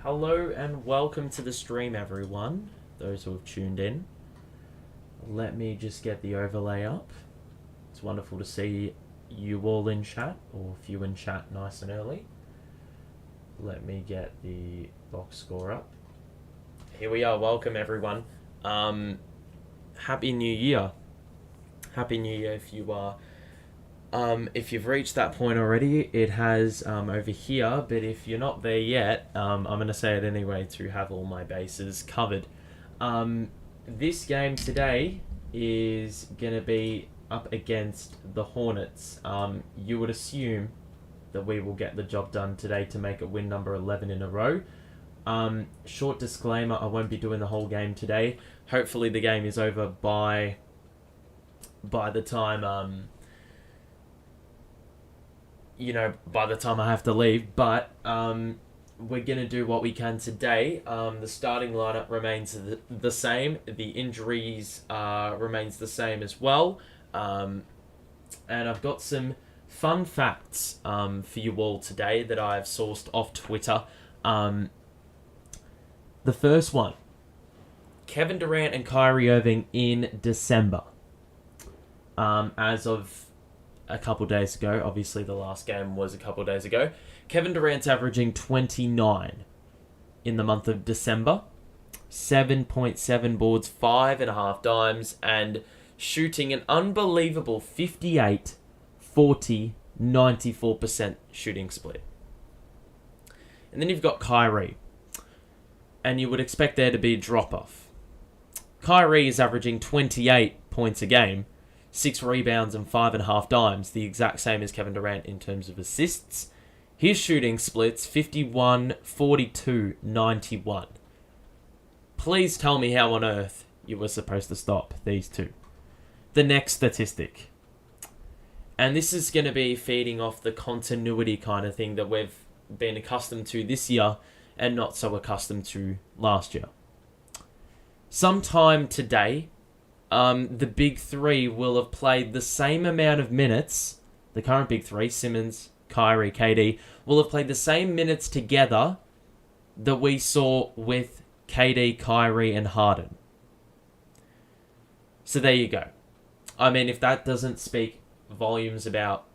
Hello and welcome to the stream, everyone. Those who have tuned in. Let me just get the overlay up. It's wonderful to see you all in chat, or few in chat nice and early. Let me get the box score up. Here we are. Welcome, everyone. Happy New Year. Happy New Year if you are. If you've reached that point already, it has over here, but if you're not there yet, I'm going to say it anyway to have all my bases covered. This game today is going to be up against the Hornets. You would assume that we will get the job done today to make it win number 11 in a row. Short disclaimer, I won't be doing the whole game today. Hopefully the game is over by the time... by the time I have to leave, but we're going to do what we can today. The starting lineup remains the same. The injuries remains the same as well. And I've got some fun facts for you all today that I've sourced off Twitter. The first one, Kevin Durant and Kyrie Irving in December. As of a couple days ago. Obviously, the last game was a couple days ago. Kevin Durant's averaging 29 in the month of December. 7.7 boards, 5.5 dimes, and shooting an unbelievable 58, 40, 94% shooting split. And then you've got Kyrie. And you would expect there to be a drop-off. Kyrie is averaging 28 points a game, 6 rebounds and 5.5 dimes, the exact same as Kevin Durant in terms of assists. His shooting splits 51, 42, 91. Please tell me how on earth you were supposed to stop these two. The next statistic. And this is going to be feeding off the continuity kind of thing that we've been accustomed to this year and not so accustomed to last year. Sometime today, the big three will have played the same amount of minutes. The current big three, Simmons, Kyrie, KD, will have played the same minutes together that we saw with KD, Kyrie, and Harden. So there you go. I mean, if that doesn't speak volumes about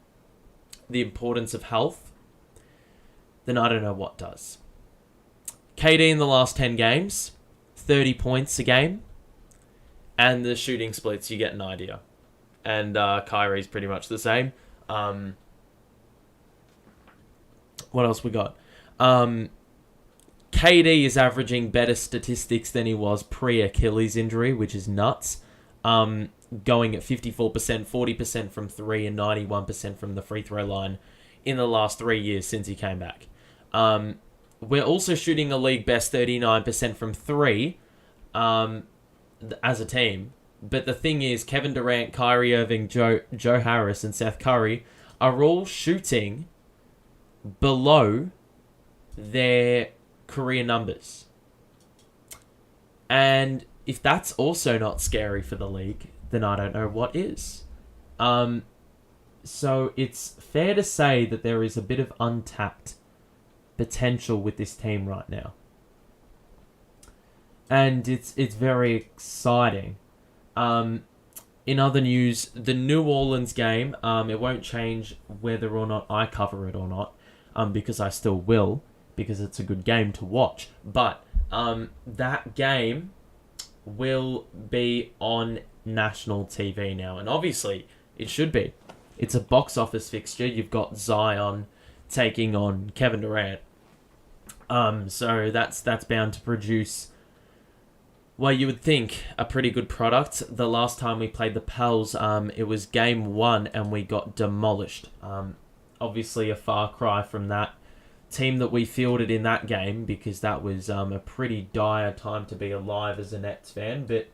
the importance of health, then I don't know what does. KD in the last 10 games, 30 points a game. And the shooting splits, you get an idea. And Kyrie's pretty much the same. What else we got? KD is averaging better statistics than he was pre-Achilles injury, which is nuts. Going at 54%, 40% from 3, and 91% from the free throw line in the last 3 years since he came back. We're also shooting a league best 39% from 3. As a team. But the thing is, Kevin Durant, Kyrie Irving, Joe Harris, and Seth Curry are all shooting below their career numbers. And if that's also not scary for the league, then I don't know what is. So it's fair to say that there is a bit of untapped potential with this team right now. And it's very exciting. In other news, the New Orleans game, it won't change whether or not I cover it or not, because I still will, because it's a good game to watch. But that game will be on national TV now, and obviously it should be. It's a box office fixture. You've got Zion taking on Kevin Durant, so that's bound to produce, well, you would think, a pretty good product. The last time we played the Pels, it was game 1 and we got demolished. Obviously a far cry from that team that we fielded in that game, because that was a pretty dire time to be alive as a Nets fan. But,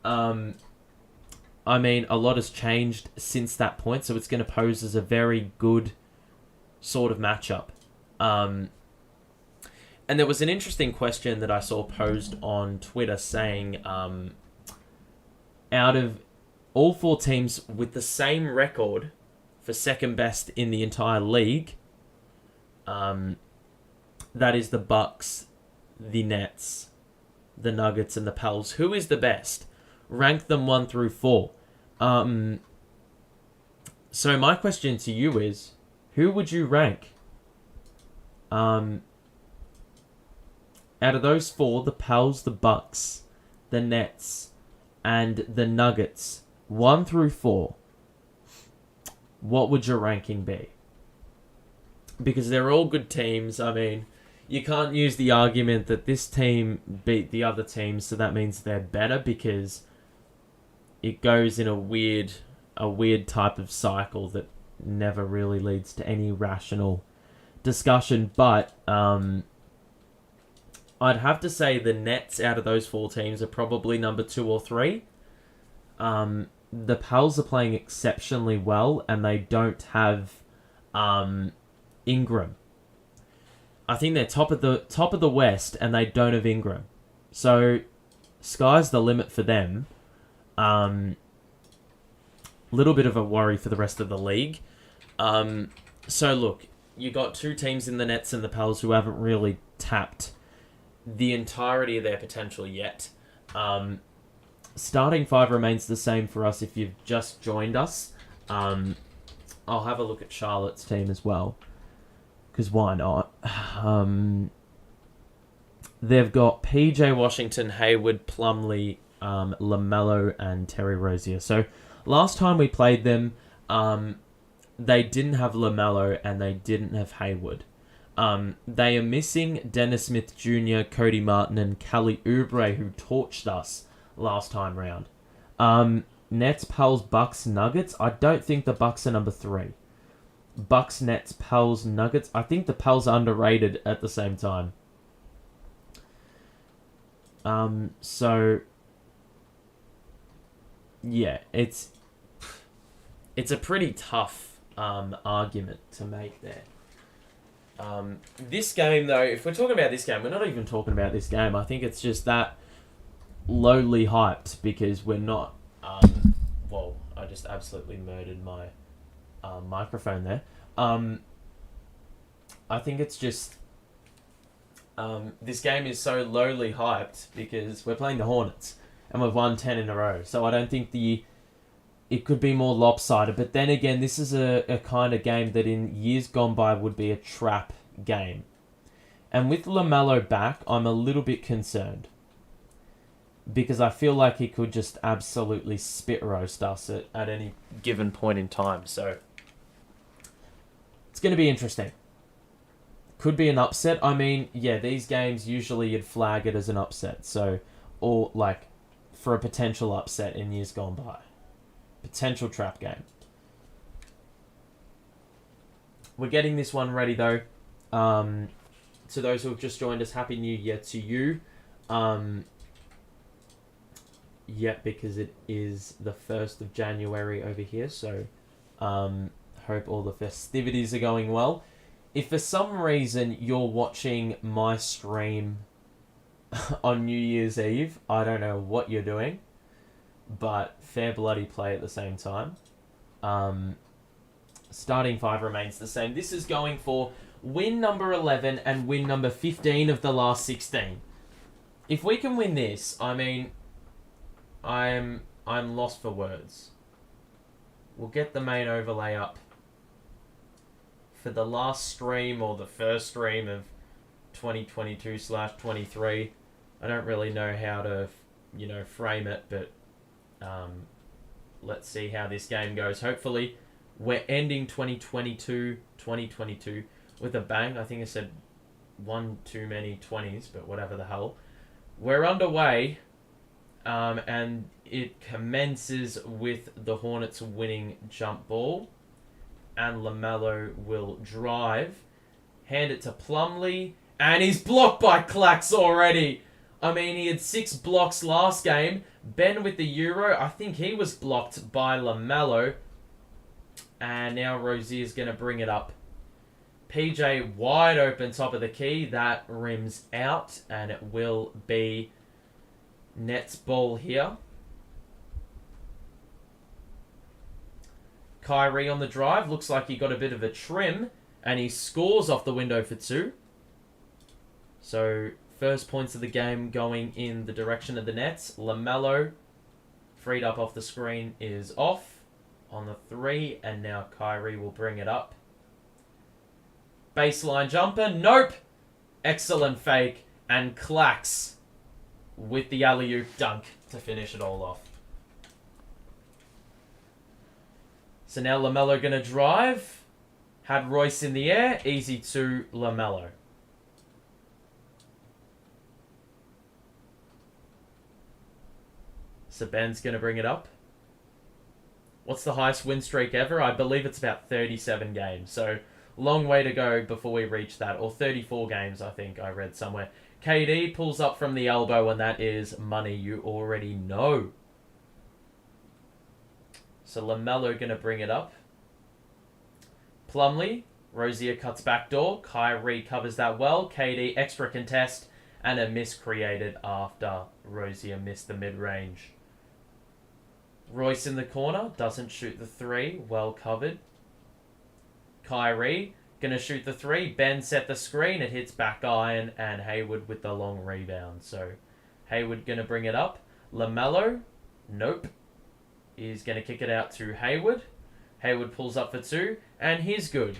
I mean, a lot has changed since that point, so it's going to pose as a very good sort of matchup. And there was an interesting question that I saw posed on Twitter saying, out of all 4 teams with the same record for second best in the entire league, that is the Bucks, the Nets, the Nuggets, and the Pels. Who is the best? Rank them 1 through 4. So my question to you is, who would you rank? Out of those 4, the Pels, the Bucks, the Nets, and the Nuggets, 1 through 4, what would your ranking be? Because they're all good teams. I mean, you can't use the argument that this team beat the other team, so that means they're better, because it goes in a weird type of cycle that never really leads to any rational discussion. But I'd have to say the Nets out of those 4 teams are probably number 2 or 3. The Pels are playing exceptionally well, and they don't have Ingram. I think they're top of the West, and they don't have Ingram. So sky's the limit for them. Little bit of a worry for the rest of the league. So look, you got 2 teams in the Nets and the Pels who haven't really tapped the entirety of their potential yet. Starting 5 remains the same for us if you've just joined us. I'll have a look at Charlotte's team as well, because why not? They've got PJ Washington, Hayward, Plumlee, LaMelo, and Terry Rozier. So last time we played them, they didn't have LaMelo and they didn't have Hayward. They are missing Dennis Smith Jr., Cody Martin, and Kelly Oubre, who torched us last time round. Nets, Pels, Bucks, Nuggets. I don't think the Bucks are number 3. Bucks, Nets, Pels, Nuggets. I think the Pels are underrated at the same time. So yeah, it's a pretty tough argument to make there. This game, though, if we're talking about this game, we're not even talking about this game. I think it's just that lowly hyped because we're not... well, I just absolutely murdered my microphone there. I think it's just... this game is so lowly hyped because we're playing the Hornets and we've won 10 in a row. So I don't think it could be more lopsided. But then again, this is a kind of game that in years gone by would be a trap game. And with LaMelo back, I'm a little bit concerned, because I feel like he could just absolutely spit roast us at any given point in time. So it's going to be interesting. Could be an upset. I mean, yeah, these games usually you'd flag it as an upset. So, or like for a potential upset in years gone by. Potential trap game. We're getting this one ready though. To those who have just joined us, Happy New Year to you. Yeah, because it is the 1st of January over here. So, hope all the festivities are going well. If for some reason you're watching my stream on New Year's Eve, I don't know what you're doing, but fair bloody play at the same time. Starting 5 remains the same. This is going for win number 11 and win number 15 of the last 16. If we can win this, I mean, I'm lost for words. We'll get the main overlay up for the last stream or the first stream of 2022/23. I don't really know how to, frame it, but let's see how this game goes. Hopefully, we're ending 2022 with a bang. I think I said one too many 20s, but whatever the hell. We're underway, and it commences with the Hornets winning jump ball. And LaMelo will drive, hand it to Plumlee, and he's blocked by Clax already. I mean, he had 6 blocks last game. Ben with the Euro, I think he was blocked by LaMelo. And now Rozier's going to bring it up. PJ wide open top of the key. That rims out, and it will be Nets ball here. Kyrie on the drive. Looks like he got a bit of a trim. And he scores off the window for 2. So First points of the game going in the direction of the Nets. LaMelo, freed up off the screen, is off on the 3, and now Kyrie will bring it up. Baseline jumper, nope! Excellent fake, and Clacks with the alley-oop dunk to finish it all off. So now LaMelo going to drive. Had Royce in the air, easy to LaMelo. So Ben's going to bring it up. What's the highest win streak ever? I believe it's about 37 games. So long way to go before we reach that. Or 34 games, I think I read somewhere. KD pulls up from the elbow, and that is money you already know. So LaMelo going to bring it up. Plumlee, Rozier cuts back door. Kyrie covers that well. KD extra contest, and a miss created after Rozier missed the mid-range. Royce in the corner, doesn't shoot the 3, well covered. Kyrie, gonna shoot the 3. Ben set the screen, it hits back iron, and Hayward with the long rebound. So Hayward gonna bring it up. LaMelo, nope. He's gonna kick it out to Hayward. Hayward pulls up for 2, and he's good.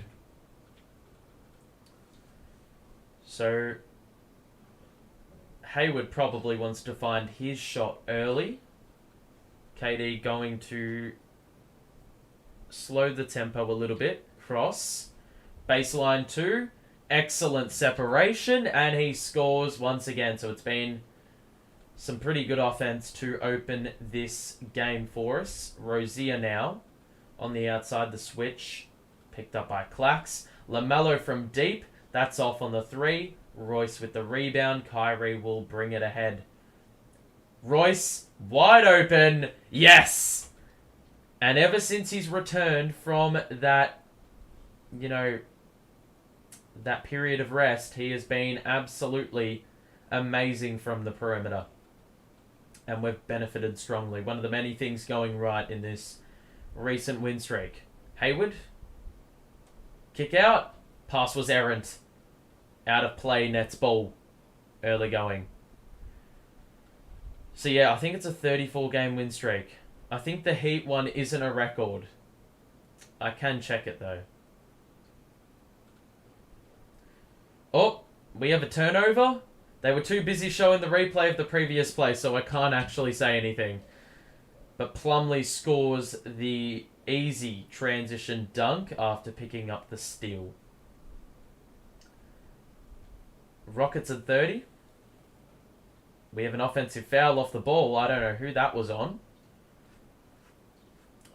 So Hayward probably wants to find his shot early. KD going to slow the tempo a little bit. Cross. Baseline 2. Excellent separation. And he scores once again. So it's been some pretty good offense to open this game for us. Rozier now on the outside. The switch picked up by Clacks. LaMelo from deep. That's off on the 3. Royce with the rebound. Kyrie will bring it ahead. Royce, wide open. Yes! And ever since he's returned from that, that period of rest, he has been absolutely amazing from the perimeter. And we've benefited strongly. One of the many things going right in this recent win streak. Hayward, kick out. Pass was errant. Out of play, Nets ball. Early going. So yeah, I think it's a 34-game win streak. I think the Heat one isn't a record. I can check it though. Oh, we have a turnover. They were too busy showing the replay of the previous play, so I can't actually say anything. But Plumlee scores the easy transition dunk after picking up the steal. Rockets at 30. We have an offensive foul off the ball. I don't know who that was on.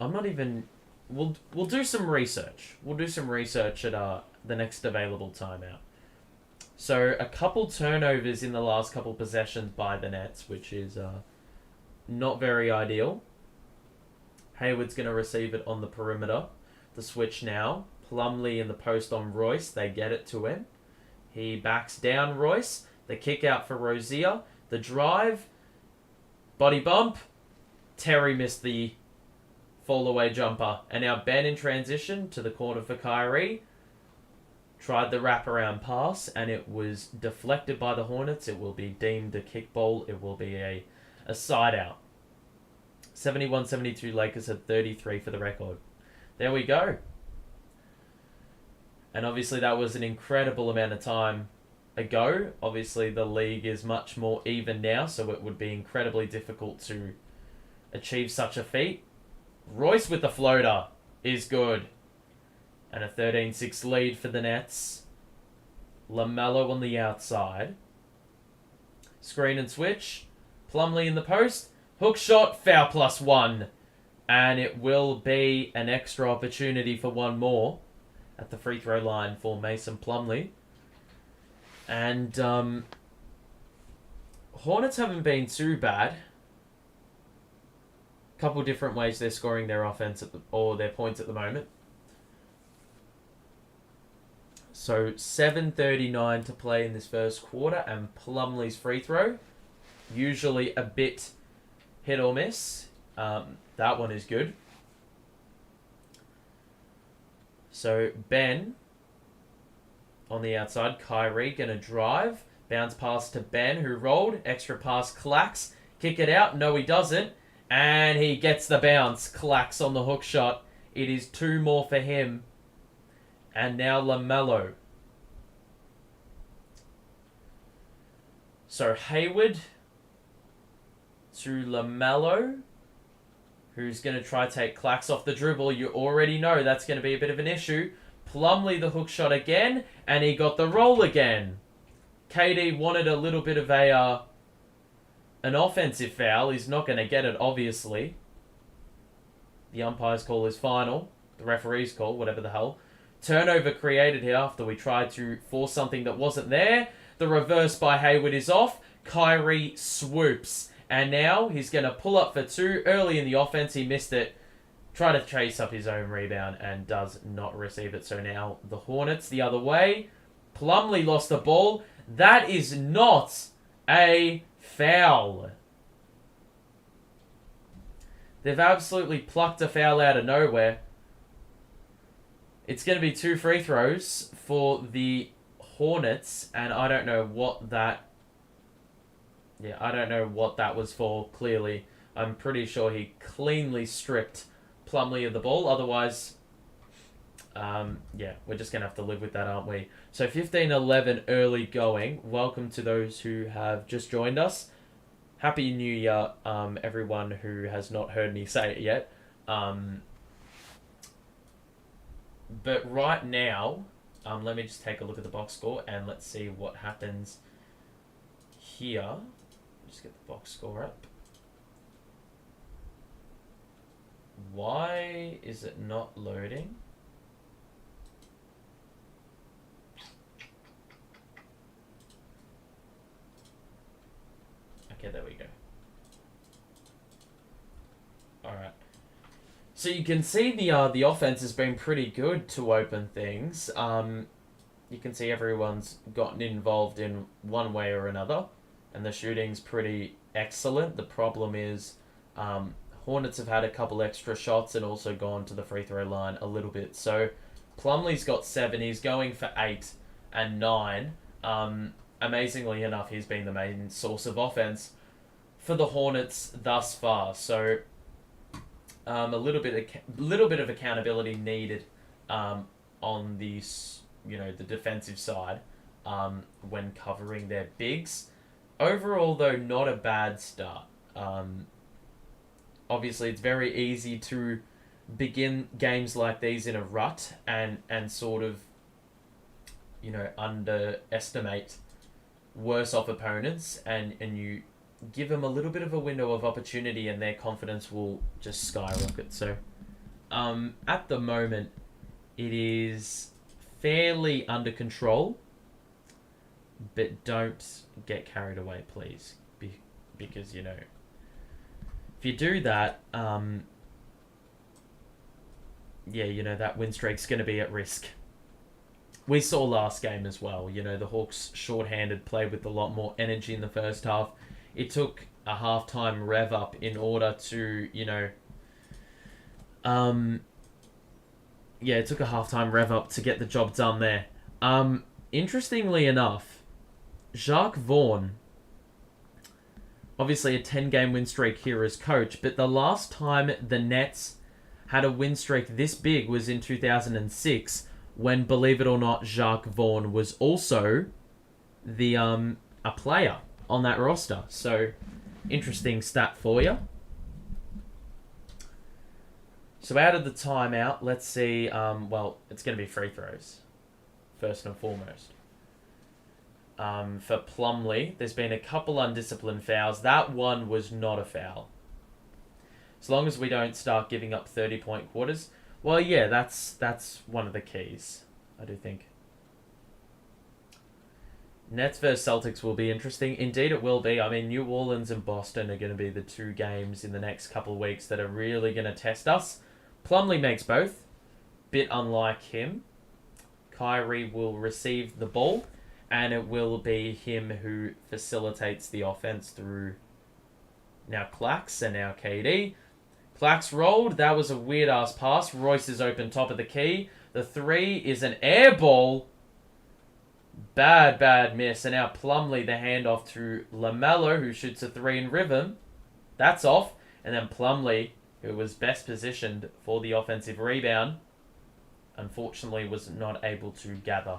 I'm not even... We'll do some research. We'll do some research at the next available timeout. So, a couple turnovers in the last couple possessions by the Nets, which is not very ideal. Hayward's going to receive it on the perimeter. The switch now. Plumlee in the post on Royce. They get it to him. He backs down Royce. The kick out for Rozier. The drive. Body bump. Terry missed the fall away jumper. And now Ben in transition to the corner for Kyrie. Tried the wraparound pass, and it was deflected by the Hornets. It will be deemed a kickball. It will be a side out. 71-72 Lakers had 33 for the record. There we go. And obviously that was an incredible amount of time ago. Obviously the league is much more even now, so it would be incredibly difficult to achieve such a feat. Royce with the floater is good. And a 13-6 lead for the Nets. LaMelo on the outside. Screen and switch. Plumlee in the post. Hook shot, foul +1. And it will be an extra opportunity for one more at the free throw line for Mason Plumlee. And Hornets haven't been too bad. Couple different ways they're scoring their offense or their points at the moment. So 7:39 to play in this first quarter, and Plumlee's free throw, usually a bit hit or miss. That one is good. So Ben on the outside, Kyrie gonna drive. Bounce pass to Ben, who rolled. Extra pass, Clacks. Kick it out. No, he doesn't. And he gets the bounce. Clacks on the hook shot. It is 2 more for him. And now LaMelo. So Hayward to LaMelo, who's going to try to take Clacks off the dribble. You already know that's going to be a bit of an issue. Plumlee the hook shot again, and he got the roll again. KD wanted a little bit of an offensive foul. He's not going to get it, obviously. The umpire's call is final. The referee's call, whatever the hell. Turnover created here after we tried to force something that wasn't there. The reverse by Hayward is off. Kyrie swoops. And now he's going to pull up for 2. Early in the offense, he missed it. Try to chase up his own rebound and does not receive it. So now the Hornets the other way. Plumlee lost the ball. That is not a foul. They've absolutely plucked a foul out of nowhere. It's going to be 2 free throws for the Hornets, and I don't know what that... Yeah, I don't know what that was for, clearly. I'm pretty sure he cleanly stripped Plumlee of the ball. Otherwise, yeah, we're just going to have to live with that, aren't we? So 15-11 early going. Welcome to those who have just joined us. Happy New Year, everyone who has not heard me say it yet. But right now, let me just take a look at the box score and let's see what happens here. Just get the box score up. Why is it not loading? Okay, there we go. Alright. So you can see the offense has been pretty good to open things. You can see everyone's gotten involved in one way or another. And the shooting's pretty excellent. The problem is Hornets have had a couple extra shots and also gone to the free throw line a little bit. So Plumlee's got 7. He's going for 8 and 9. Amazingly enough, he's been the main source of offense for the Hornets thus far. So a little bit of accountability needed on the the defensive side when covering their bigs. Overall, though, not a bad start. Obviously, it's very easy to begin games like these in a rut and sort of underestimate worse off opponents, and you give them a little bit of a window of opportunity and their confidence will just skyrocket. So at the moment it is fairly under control, but don't get carried away, please, because if you do that, that win streak's going to be at risk. We saw last game as well. The Hawks short-handed, played with a lot more energy in the first half. It took a halftime rev up in order to, it took a halftime rev up to get the job done there. Interestingly enough, Jacques Vaughn, obviously a 10-game win streak here as coach, but the last time the Nets had a win streak this big was in 2006, when, believe it or not, Jacques Vaughn was also the a player on that roster. So, interesting stat for you. So out of the timeout, let's see, it's going to be free throws, first and foremost. For Plumlee, there's been a couple undisciplined fouls. That one was not a foul. As long as we don't start giving up 30-point quarters. Well, yeah, that's one of the keys, I do think. Nets versus Celtics will be interesting. Indeed, it will be. I mean, New Orleans and Boston are going to be the 2 games in the next couple of weeks that are really going to test us. Plumlee makes both. Bit unlike him. Kyrie will receive the ball, and it will be him who facilitates the offense through now Clacks and now KD. Clacks rolled. That was a weird-ass pass. Royce is open top of the key. The 3 is an air ball. Bad miss. And now Plumlee, the handoff to LaMelo, who shoots a 3 in rhythm. That's off. And then Plumlee, who was best positioned for the offensive rebound, unfortunately was not able to gather.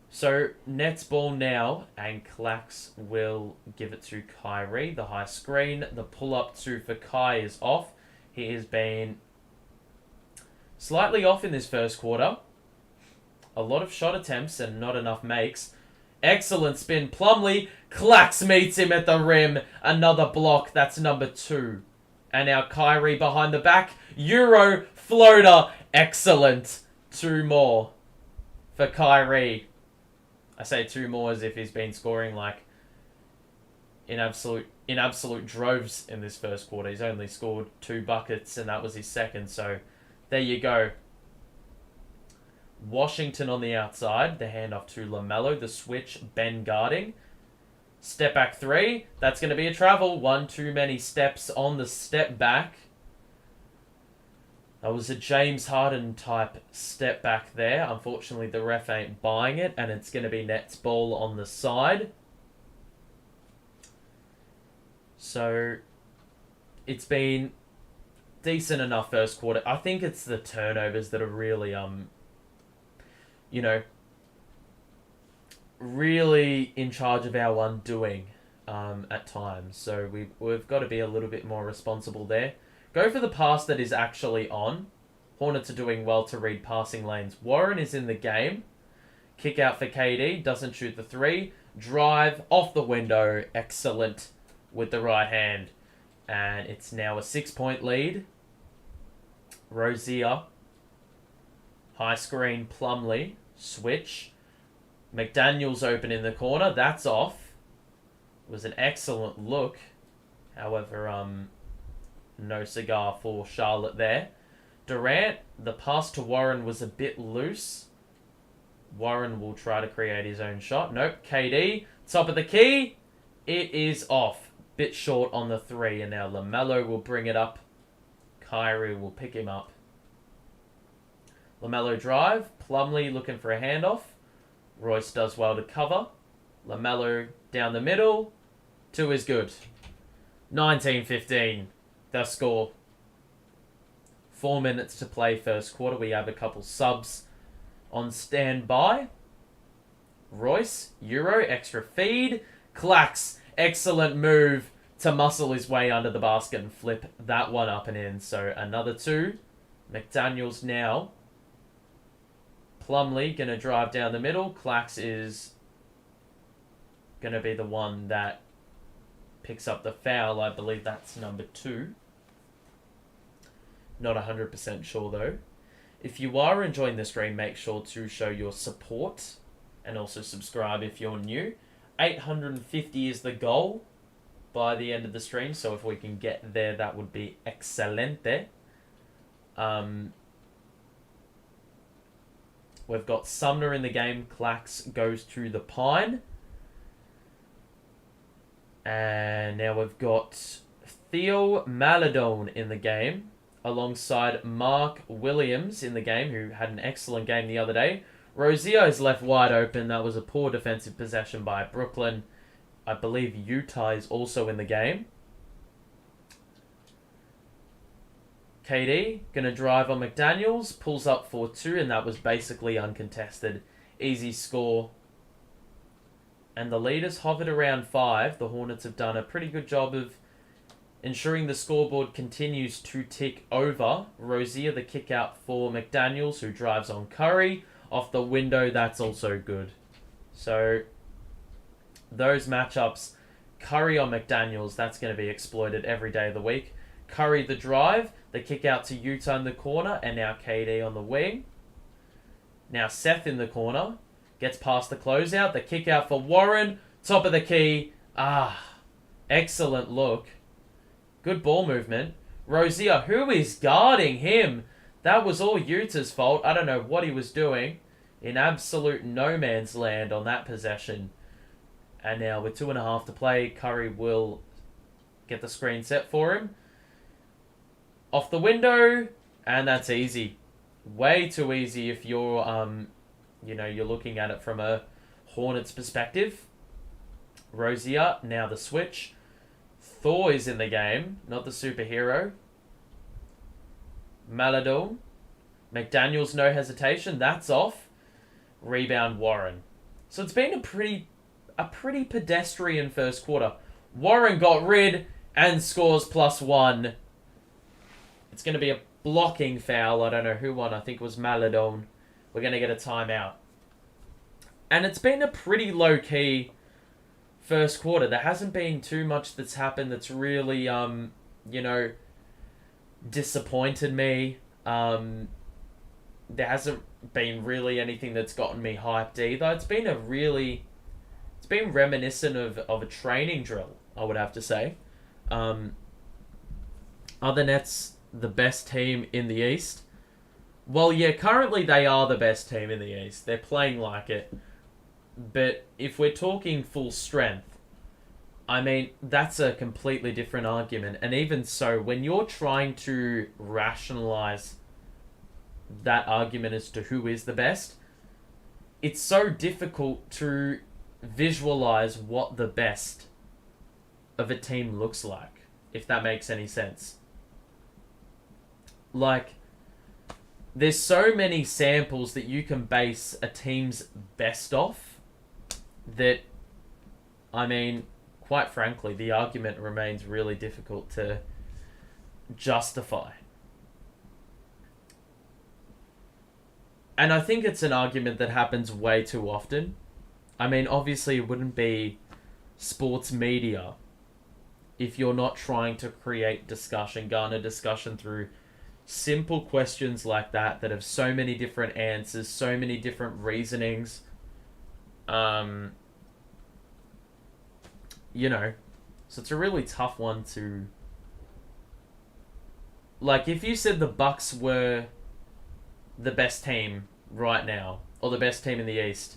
So, Nets ball now, and Clax will give it to Kyrie. The high screen, the pull-up two for Kai is off. He has been slightly off in this first quarter. A lot of shot attempts and not enough makes. Excellent spin. Plumlee. Clax meets him at the rim. Another block. That's number 2. And now Kyrie behind the back. Euro floater. Excellent. 2 more for Kyrie. I say 2 more as if he's been scoring like in absolute droves in this first quarter. He's only scored 2 buckets and that was his second. So there you go. Washington on the outside. The handoff to LaMelo. The switch. Ben guarding. Step back 3. That's going to be a travel. 1 too many steps on the step back. That was a James Harden type step back there. Unfortunately, the ref ain't buying it, and it's going to be Nets ball on the side. So, it's been decent enough first quarter. I think it's the turnovers that are really, really in charge of our undoing at times. So we've got to be a little bit more responsible there. Go for the pass that is actually on. Hornets are doing well to read passing lanes. Warren is in the game. Kick out for KD. Doesn't shoot the 3. Drive off the window. Excellent with the right hand. And it's now a 6-point lead. Rozier. High screen Plumlee. Switch. McDaniels open in the corner. That's off. It was an excellent look. However, no cigar for Charlotte there. Durant, the pass to Warren was a bit loose. Warren will try to create his own shot. Nope. KD, top of the key. It is off. Bit short on the 3. And now LaMelo will bring it up. Kyrie will pick him up. LaMelo drive. Plumlee looking for a handoff. Royce does well to cover. LaMelo down the middle. 2 is good. 19-15. The score. 4 minutes to play first quarter. We have a couple subs on standby. Royce, Euro, extra feed. Clax, excellent move to muscle his way under the basket and flip that one up and in. So another 2. McDaniels now. Plumlee going to drive down the middle. Clax is going to be the one that picks up the foul. I believe that's number 2. Not 100% sure though. If you are enjoying the stream, make sure to show your support and also subscribe if you're new. 850 is the goal by the end of the stream, so if we can get there, that would be excelente. We've got Sumner in the game. Clax goes to the Pine. And now we've got Theo Maladone in the game, alongside Mark Williams in the game, who had an excellent game the other day. Rozier is left wide open. That was a poor defensive possession by Brooklyn. I believe Utah is also in the game. KD, going to drive on McDaniels, pulls up for 2, and that was basically uncontested. Easy score. And the leaders hovered around 5. The Hornets have done a pretty good job of ensuring the scoreboard continues to tick over. Rozier, the kick out for McDaniels, who drives on Curry. Off the window, that's also good. So, those matchups, Curry on McDaniels, that's going to be exploited every day of the week. Curry the drive, the kick out to Utah in the corner, and now KD on the wing. Now Seth in the corner, gets past the closeout, the kick out for Warren, top of the key. Excellent look. Good ball movement. Rozier, who is guarding him? That was all Utah's fault. I don't know what he was doing. In absolute no man's land on that possession. And now with 2.5 to play, Curry will get the screen set for him. Off the window, and that's easy. Way too easy if you're, you're looking at it from a Hornets perspective. Rosier, now the switch. Thor is in the game, not the superhero. Maladon. McDaniels, no hesitation. That's off. Rebound, Warren. So it's been a pretty pedestrian first quarter. Warren got rid and scores +1. It's going to be a blocking foul. I don't know who won. I think it was Maladon. We're going to get a timeout. And it's been a pretty low-key first quarter. There hasn't been too much that's happened that's really, disappointed me. There hasn't been really anything that's gotten me hyped either. It's been reminiscent of a training drill, I would have to say. Are the Nets the best team in the East? Well, yeah, currently they are the best team in the East. They're playing like it. But if we're talking full strength, I mean, that's a completely different argument. And even so, when you're trying to rationalize that argument as to who is the best, it's so difficult to visualize what the best of a team looks like, if that makes any sense. Like, there's so many samples that you can base a team's best off that, I mean, quite frankly, the argument remains really difficult to justify. And I think it's an argument that happens way too often. I mean, obviously it wouldn't be sports media if you're not trying to create discussion, garner discussion through simple questions like that have so many different answers, so many different reasonings. So it's a really tough one to... Like, if you said the Bucks were the best team right now, or the best team in the East,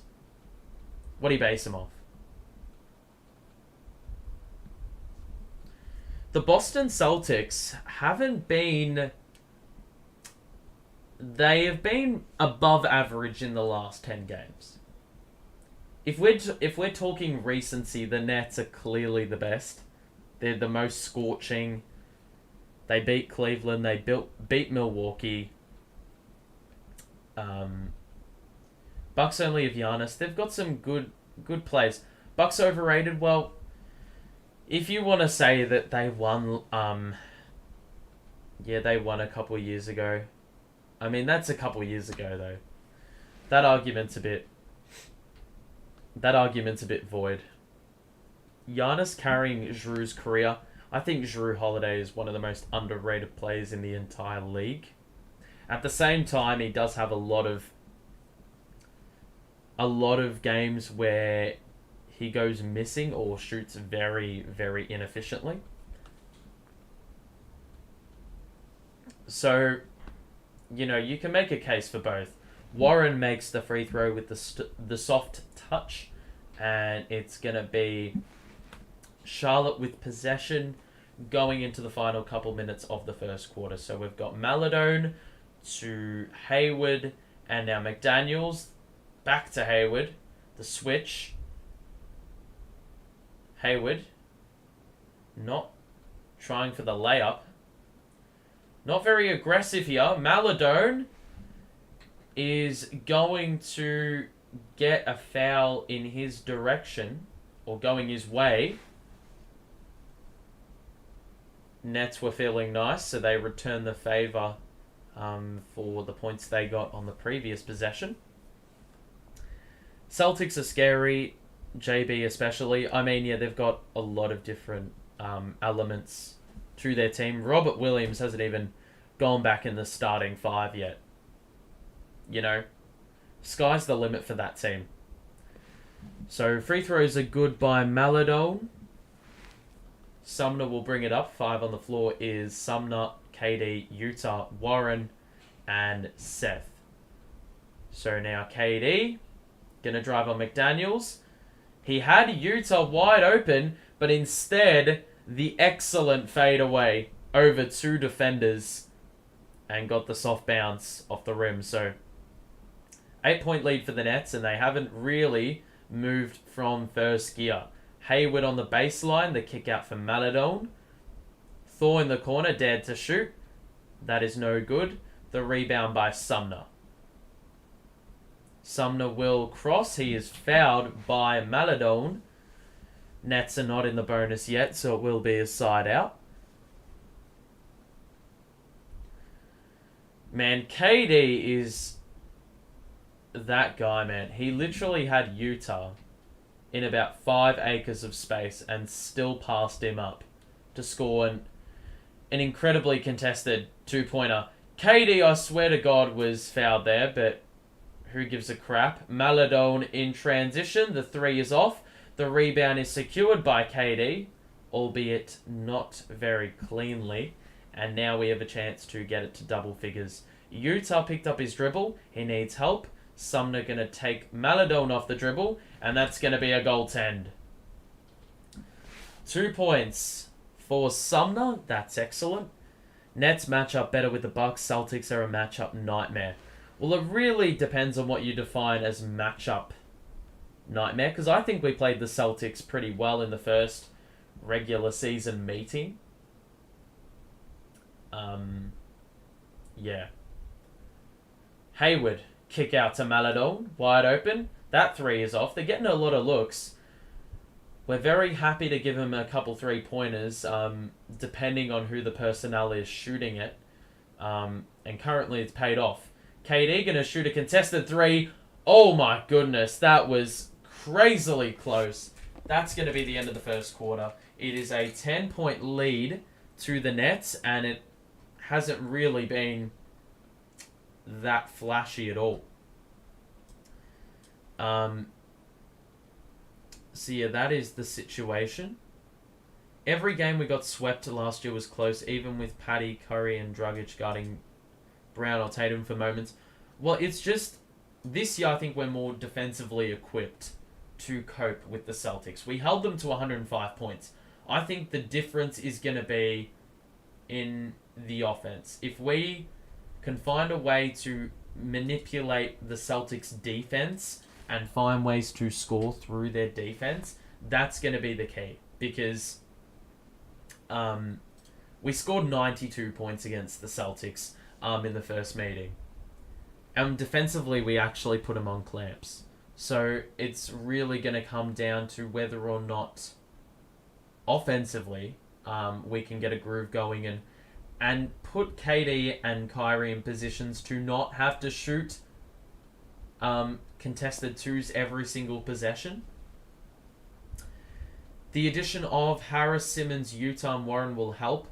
what do you base them off? The Boston Celtics haven't been... They have been above average in the last 10 games. If we're talking recency, the Nets are clearly the best. They're the most scorching. They beat Cleveland. They beat Milwaukee. Bucks only have Giannis. They've got some good plays. Bucks overrated. Well, if you want to say that they won, they won a couple of years ago. I mean, that's a couple of years ago though. That argument's a bit void. Giannis carrying Jrue's career. I think Jrue Holiday is one of the most underrated players in the entire league. At the same time, he does have a lot of games where he goes missing or shoots very, very inefficiently. So, you can make a case for both. Warren makes the free throw with the soft touch, and it's going to be Charlotte with possession going into the final couple minutes of the first quarter. So we've got Maladon to Hayward, and now McDaniels back to Hayward. The switch. Hayward not trying for the layup. Not very aggressive here. Maladon is going to get a foul in his direction, or going his way. Nets were feeling nice, so they returned the favour for the points they got on the previous possession. Celtics are scary, JB especially. I mean, yeah, they've got a lot of different elements to their team. Robert Williams hasn't even gone back in the starting five yet. Sky's the limit for that team. So free throws are good by Maladon. Sumner will bring it up. 5 on the floor is Sumner, KD, Utah, Warren, and Seth. So now KD going to drive on McDaniels. He had Utah wide open, but instead the excellent fadeaway over 2 defenders and got the soft bounce off the rim. So 8-point lead for the Nets, and they haven't really moved from first gear. Hayward on the baseline, the kick out for Maladone. Thor in the corner, dared to shoot. That is no good. The rebound by Sumner. Sumner will cross. He is fouled by Maladone. Nets are not in the bonus yet, so it will be a side out. Man, KD is that guy, man. He literally had Utah in about 5 acres of space and still passed him up to score an incredibly contested two-pointer. KD, I swear to God, was fouled there, but who gives a crap? Maladone in transition. The 3 is off. The rebound is secured by KD, albeit not very cleanly. And now we have a chance to get it to double figures. Utah picked up his dribble. He needs help. Sumner going to take Maladone off the dribble, and that's going to be a goaltend. 2 points for Sumner. That's excellent. Nets match up better with the Bucks. Celtics are a matchup nightmare. Well, it really depends on what you define as matchup nightmare, because I think we played the Celtics pretty well in the first regular season meeting. Yeah. Hayward, kick out to Maladone, wide open. That 3 is off. They're getting a lot of looks. We're very happy to give him a couple 3-pointers, depending on who the personnel is shooting it. And currently it's paid off. KD going to shoot a contested 3. Oh my goodness, that was crazily close. That's going to be the end of the first quarter. It is a 10-point lead to the Nets, and it hasn't really been that flashy at all. So yeah, that is the situation. Every game we got swept last year was close, even with Patty, Curry, and Dragic guarding Brown or Tatum for moments. Well, it's just, this year I think we're more defensively equipped to cope with the Celtics. We held them to 105 points. I think the difference is going to be in the offense. If we can find a way to manipulate the Celtics' defense and find ways to score through their defense, that's going to be the key. Because we scored 92 points against the Celtics in the first meeting. And defensively, we actually put them on clamps. So it's really going to come down to whether or not offensively we can get a groove going and put KD and Kyrie in positions to not have to shoot contested 2s every single possession. The addition of Harris, Simmons, Utah, and Warren will help.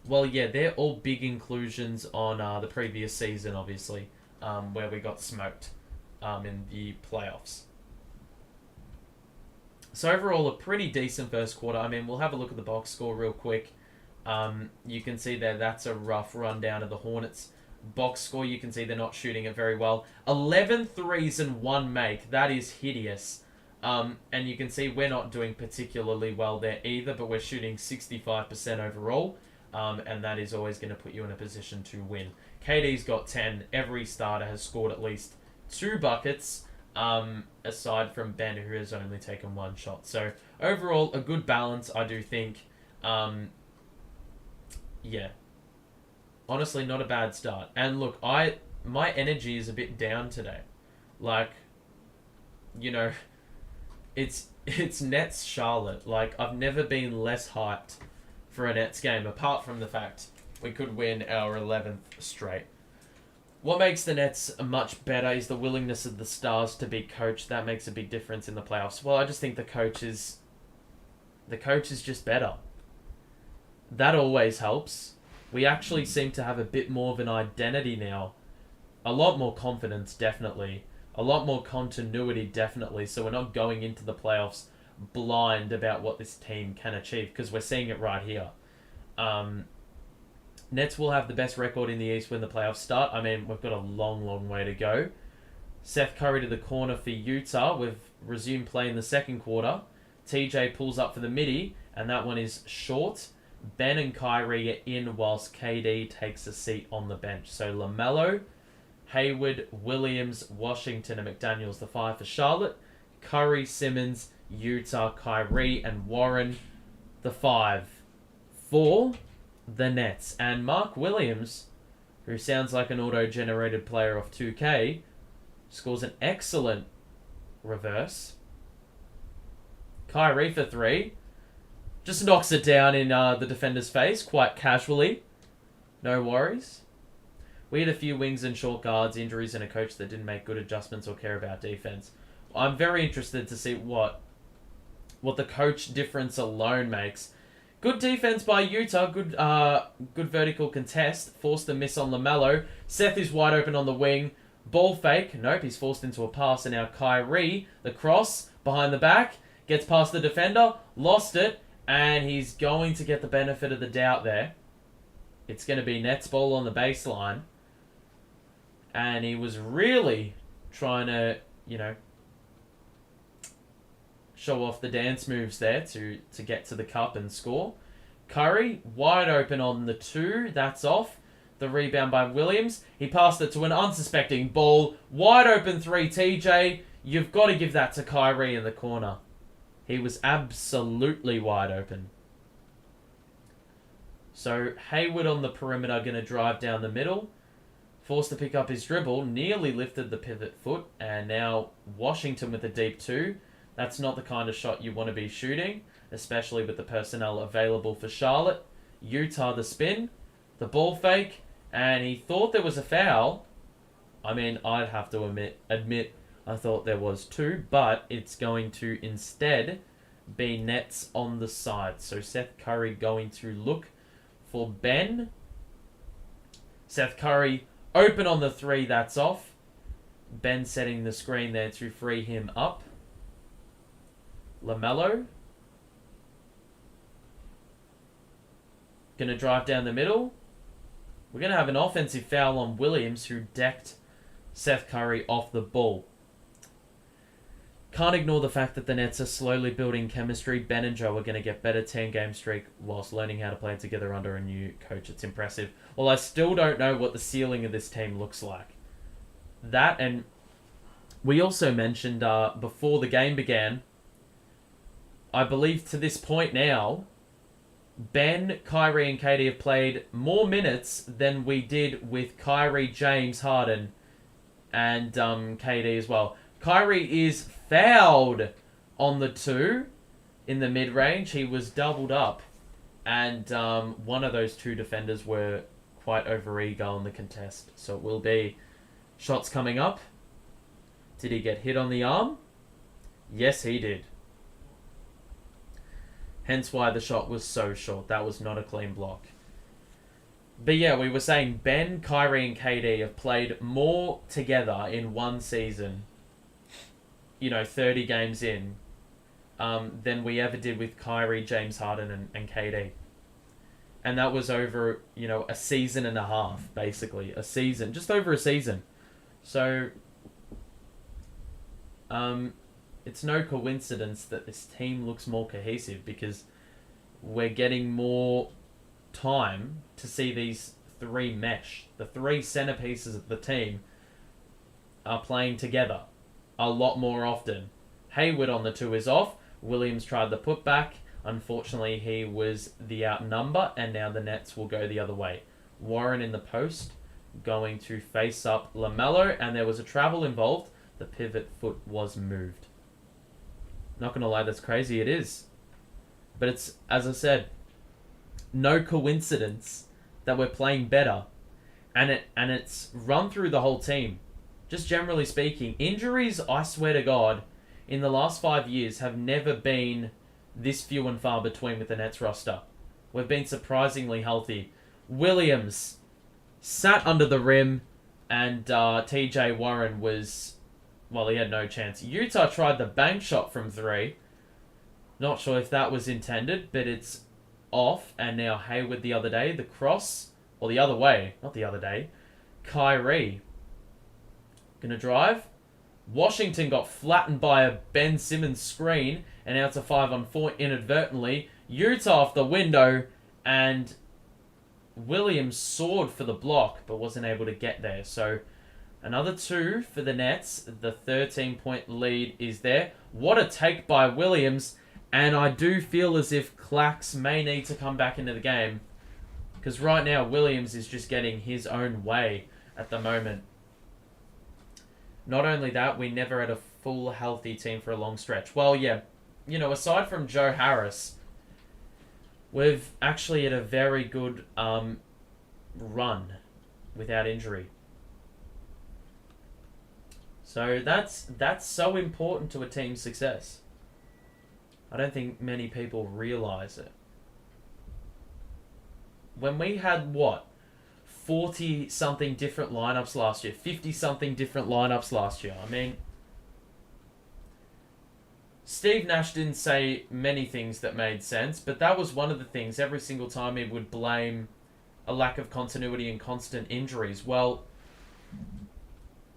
Well, yeah, they're all big inclusions on the previous season, obviously, where we got smoked in the playoffs. So overall, a pretty decent first quarter. I mean, we'll have a look at the box score real quick. You can see there, that's a rough rundown of the Hornets. Box score, you can see they're not shooting it very well. 11 threes and 1 make. That is hideous. And you can see we're not doing particularly well there either, but we're shooting 65% overall. And that is always going to put you in a position to win. KD's got 10. Every starter has scored at least 2 buckets, aside from Ben, who has only taken 1 shot. So overall, a good balance, I do think. Yeah. Honestly, not a bad start. And look, my energy is a bit down today. Like, you know, it's Nets Charlotte. Like, I've never been less hyped for a Nets game, apart from the fact we could win our 11th straight. What makes the Nets much better is the willingness of the stars to be coached. That makes a big difference in the playoffs. Well, I just think the coach is just better. That always helps. We actually seem to have a bit more of an identity now. A lot more confidence, definitely. A lot more continuity, definitely. So we're not going into the playoffs blind about what this team can achieve, because we're seeing it right here. Nets will have the best record in the East when the playoffs start. I mean, we've got a long, long way to go. Seth Curry to the corner for Utah. We've resumed play in the second quarter. TJ pulls up for the midi, and that one is short. Ben and Kyrie are in whilst KD takes a seat on the bench. So LaMelo, Hayward, Williams, Washington, and McDaniels, the 5 for Charlotte. Curry, Simmons, Utah, Kyrie, and Warren. The 5 for the Nets. And Mark Williams, who sounds like an auto-generated player off 2K, scores an excellent reverse. Kyrie for 3. Just knocks it down in the defender's face quite casually. No worries. We had a few wings and short guards, injuries, and a coach that didn't make good adjustments or care about defense. I'm very interested to see what the coach difference alone makes. Good defense by Utah. Good vertical contest. Forced a miss on LaMelo. Seth is wide open on the wing. Ball fake. Nope, he's forced into a pass. And now Kyrie, the cross, behind the back. Gets past the defender. Lost it. And he's going to get the benefit of the doubt there. It's going to be Nets ball on the baseline. And he was really trying to, show off the dance moves there to get to the cup and score. Curry, wide open on the 2. That's off. The rebound by Williams. He passed it to an unsuspecting Ball. Wide open 3, TJ. You've got to give that to Kyrie in the corner. He was absolutely wide open. So Hayward on the perimeter going to drive down the middle. Forced to pick up his dribble. Nearly lifted the pivot foot. And now Washington with a deep 2. That's not the kind of shot you want to be shooting, especially with the personnel available for Charlotte. Utah the spin, the ball fake, and he thought there was a foul. I mean, I'd have to admit I thought there was 2, but it's going to instead be Nets on the side. So Seth Curry going to look for Ben. Seth Curry open on the 3, that's off. Ben setting the screen there to free him up. LaMelo. Going to drive down the middle. We're going to have an offensive foul on Williams, who decked Seth Curry off the ball. Can't ignore the fact that the Nets are slowly building chemistry. Ben and Joe are going to get better 10-game streak whilst learning how to play together under a new coach. It's impressive. Well, I still don't know what the ceiling of this team looks like. That, and we also mentioned before the game began, I believe to this point now, Ben, Kyrie, and KD have played more minutes than we did with Kyrie, James, Harden, and KD as well. Kyrie is fouled on the 2 in the mid-range. He was doubled up, and one of those 2 defenders were quite over-eager on the contest. So it will be shots coming up. Did he get hit on the arm? Yes, he did. Hence why the shot was so short. That was not a clean block. But yeah, we were saying Ben, Kyrie, and KD have played more together in one season, 30 games in, than we ever did with Kyrie, James Harden, and KD. And that was over, a season and a half, basically. A season. Just over a season. So, it's no coincidence that this team looks more cohesive, because we're getting more time to see these 3 mesh. The 3 centerpieces of the team are playing together a lot more often. Hayward on the 2 is off. Williams tried the putback. Unfortunately, he was the outnumber, and now the Nets will go the other way. Warren in the post, going to face up LaMelo, and there was a travel involved. The pivot foot was moved. Not going to lie, that's crazy. It is. But it's, as I said, no coincidence that we're playing better. And it's run through the whole team. Just generally speaking, injuries, I swear to God, in the last 5 years have never been this few and far between with the Nets roster. We've been surprisingly healthy. Williams sat under the rim, and TJ Warren was... Well, he had no chance. Utah tried the bank shot from 3. Not sure if that was intended, but it's off. And now Hayward the other day. The cross. Or the other way. Not the other day. Kyrie. Gonna drive. Washington got flattened by a Ben Simmons screen. And now it's a 5-on-4 inadvertently. Utah off the window. And Williams soared for the block, but wasn't able to get there. So... Another 2 for the Nets. The 13-point lead is there. What a take by Williams. And I do feel as if Clax may need to come back into the game. Because right now, Williams is just getting his own way at the moment. Not only that, we never had a full healthy team for a long stretch. Well, yeah, aside from Joe Harris, we've actually had a very good run without injury. So that's so important to a team's success. I don't think many people realise it. When we had, 40-something different lineups last year, 50-something different lineups last year. I mean, Steve Nash didn't say many things that made sense, but that was one of the things. Every single time he would blame a lack of continuity and constant injuries. Well,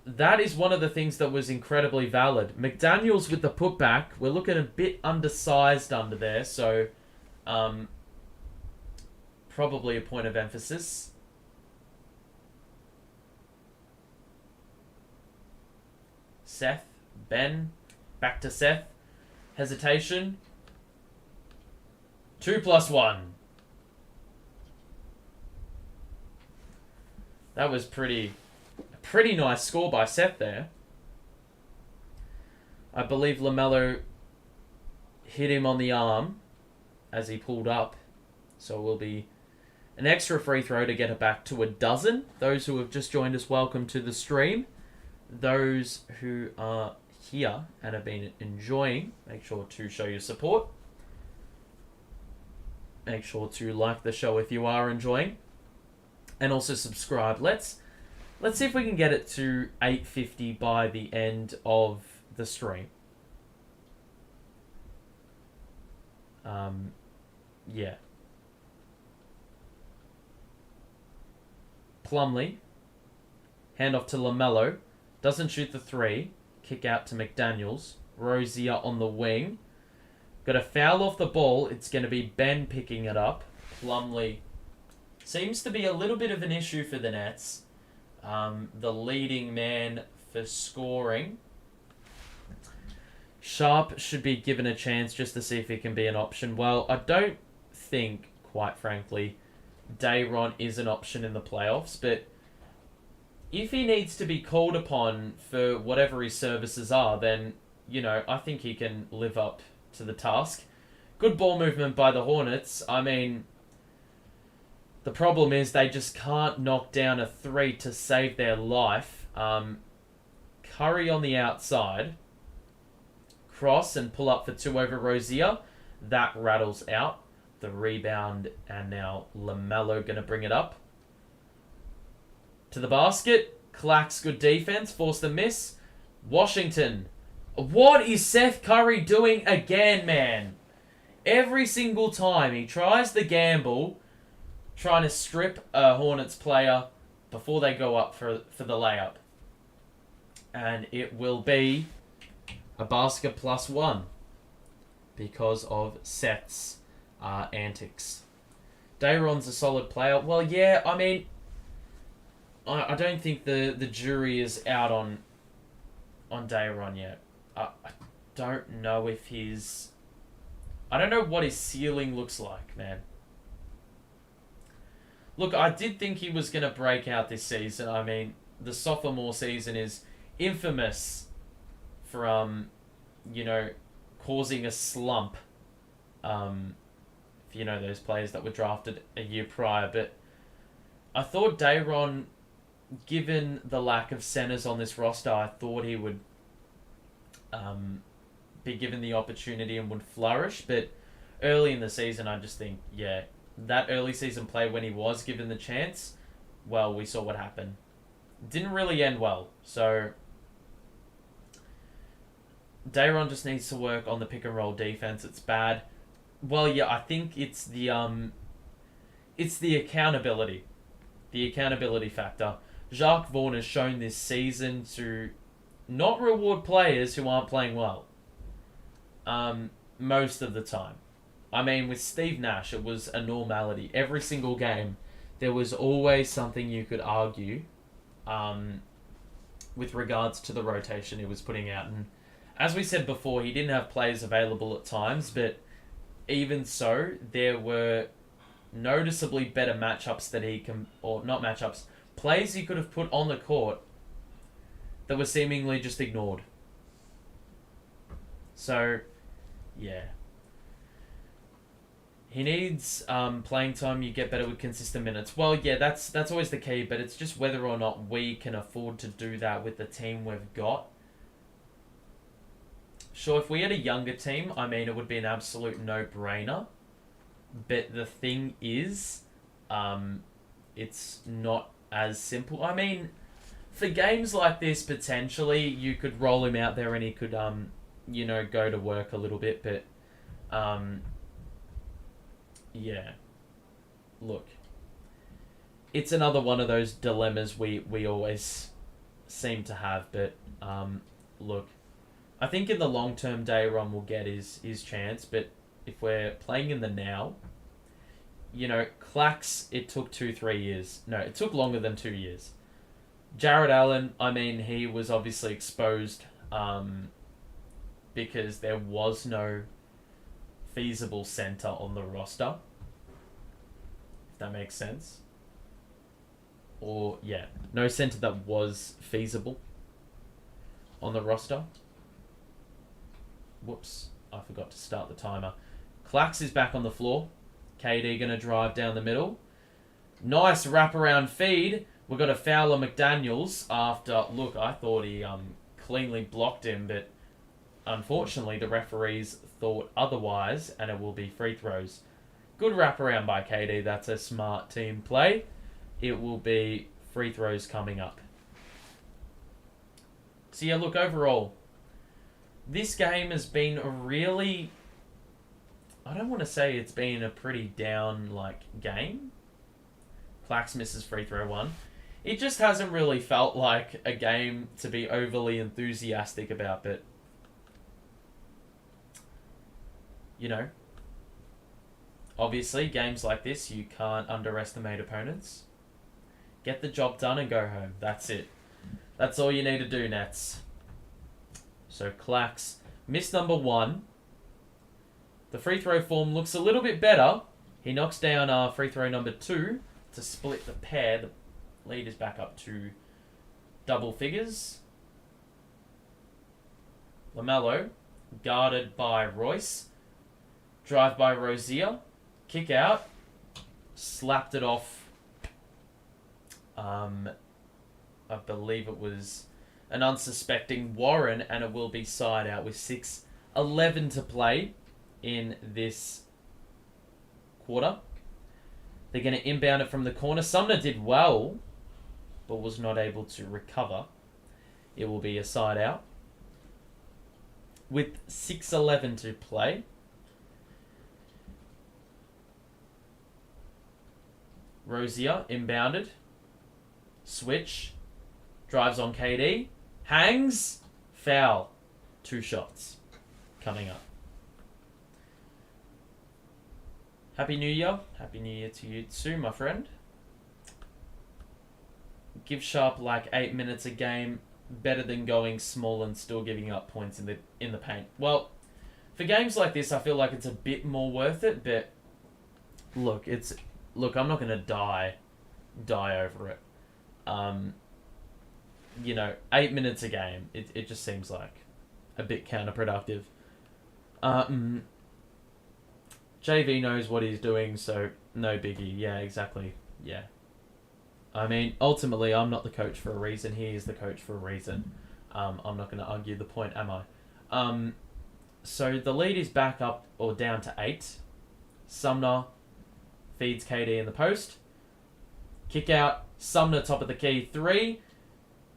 that is one of the things that was incredibly valid. McDaniels with the putback, we're looking a bit undersized under there, so probably a point of emphasis. Seth, Ben, back to Seth. Hesitation. 2+1. That was pretty nice score by Seth there. I believe LaMelo hit him on the arm as he pulled up. So it will be an extra free throw to get it back to a dozen. Those who have just joined us, welcome to the stream. Those who are here and have been enjoying, make sure to show your support. Make sure to like the show if you are enjoying. And also subscribe. Let's see if we can get it to 850 by the end of the stream. Yeah. Plumlee. Hand off to LaMelo. Doesn't shoot the 3. Kick out to McDaniels. Rozier on the wing. Got a foul off the ball. It's going to be Ben picking it up. Plumlee seems to be a little bit of an issue for the Nets. The leading man for scoring. Sharp should be given a chance just to see if he can be an option. Well, I don't think, quite frankly, Dayron is an option in the playoffs, but if he needs to be called upon for whatever his services are, then, I think he can live up to the task. Good ball movement by the Hornets. I mean, the problem is they just can't knock down a 3 to save their life. Curry on the outside. Cross and pull up for 2 over Rozier. That rattles out. The rebound, and now LaMelo going to bring it up. To the basket. Clax, good defense. Forced the miss. Washington. What is Seth Curry doing again, man? Every single time he tries the gamble, trying to strip a Hornets player before they go up for the layup. And it will be a basket +1 because of Seth's antics. Dayron's a solid player. Well, yeah, I mean, I don't think the jury is out on Dayron yet. I don't know if I don't know what his ceiling looks like, man. Look, I did think he was going to break out this season. I mean, the sophomore season is infamous for, causing a slump. If you know those players that were drafted a year prior. But I thought Dayron, given the lack of centers on this roster, I thought he would be given the opportunity and would flourish. But early in the season, I just think, yeah, that early season play when he was given the chance, well, we saw what happened. Didn't really end well. So Dayron just needs to work on the pick and roll defense. It's bad. Well, yeah, I think it's the accountability. The accountability factor. Jacques Vaughn has shown this season to not reward players who aren't playing well. Most of the time. I mean, with Steve Nash, it was a normality. Every single game, there was always something you could argue with regards to the rotation he was putting out. And as we said before, he didn't have players available at times, but even so, there were noticeably better matchups that he can, or not matchups, plays he could have put on the court that were seemingly just ignored. So, yeah. He needs playing time. You get better with consistent minutes. Well, yeah, that's always the key, but it's just whether or not we can afford to do that with the team we've got. Sure, if we had a younger team, I mean, it would be an absolute no-brainer. But the thing is, it's not as simple. I mean, for games like this, potentially, you could roll him out there and he could, go to work a little bit. But, yeah. Look. It's another one of those dilemmas we always seem to have. But, look. I think in the long-term, Dayron will get his chance. But if we're playing in the now, Clax, it took 2-3 years. No, it took longer than 2 years. Jared Allen, I mean, he was obviously exposed because there was no feasible center on the roster. If that makes sense. Or, yeah, no center that was feasible on the roster. Whoops, I forgot to start the timer. Clax is back on the floor. KD going to drive down the middle. Nice wraparound feed. We've got a foul on McDaniels after... Look, I thought he cleanly blocked him, but unfortunately the referees thought otherwise, and it will be free throws. Good wraparound by KD. That's a smart team play. It will be free throws coming up. So yeah, look, overall, this game has been a really... I don't want to say it's been a pretty down, game. Clax misses free throw 1. It just hasn't really felt like a game to be overly enthusiastic about, but... Obviously, games like this, you can't underestimate opponents. Get the job done and go home. That's it. That's all you need to do, Nets. So, Clax, miss number 1. The free throw form looks a little bit better. He knocks down free throw number 2 to split the pair. The lead is back up to double figures. LaMelo, guarded by Royce. Drive by Rozier. Kick out. Slapped it off. I believe it was an unsuspecting Warren, and it will be side out with 6:11 to play in this quarter. They're going to inbound it from the corner. Sumner did well, but was not able to recover. It will be a side out. With 6:11 to play. Rozier, inbounded. Switch. Drives on KD. Hangs. Foul. 2 shots coming up. Happy New Year. Happy New Year to you too, my friend. Give Sharp 8 minutes a game. Better than going small and still giving up points in the paint. Well, for games like this, I feel like it's a bit more worth it, but look, I'm not going to die over it. 8 minutes a game, it just seems like a bit counterproductive. JV knows what he's doing, so no biggie. Yeah, exactly. Yeah. I mean, ultimately, I'm not the coach for a reason. He is the coach for a reason. I'm not going to argue the point, am I? So the lead is back up or down to 8. Sumner feeds KD in the post. Kick out. Sumner top of the key 3.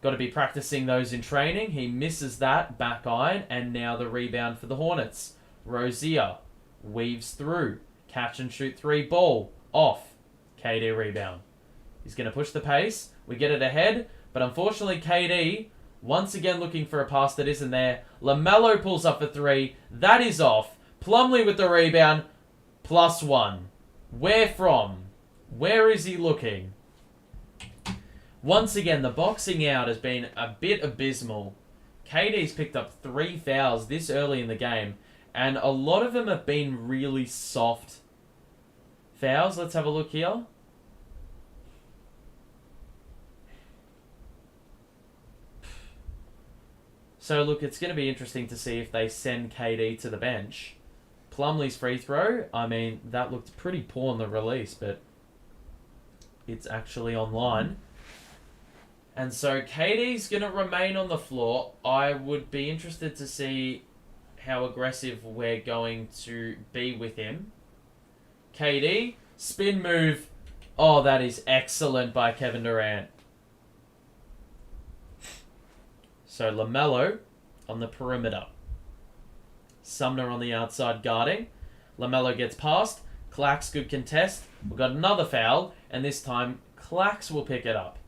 Got to be practicing those in training. He misses that. Back iron. And now the rebound for the Hornets. Rozier weaves through. Catch and shoot 3 ball. Off. KD rebound. He's going to push the pace. We get it ahead. But unfortunately, KD, once again looking for a pass that isn't there. LaMelo pulls up for 3. That is off. Plumlee with the rebound. +1. Where from? Where is he looking? Once again, the boxing out has been a bit abysmal. KD's picked up 3 fouls this early in the game, and a lot of them have been really soft fouls. Let's have a look here. So, look, it's going to be interesting to see if they send KD to the bench. Plumlee's free throw, I mean, that looked pretty poor on the release, but it's actually online. And so KD's going to remain on the floor. I would be interested to see how aggressive we're going to be with him. KD, spin move. Oh, that is excellent by Kevin Durant. So LaMelo on the perimeter. Sumner on the outside guarding. LaMelo gets past. Clax, good contest. We've got another foul, and this time Clax will pick it up.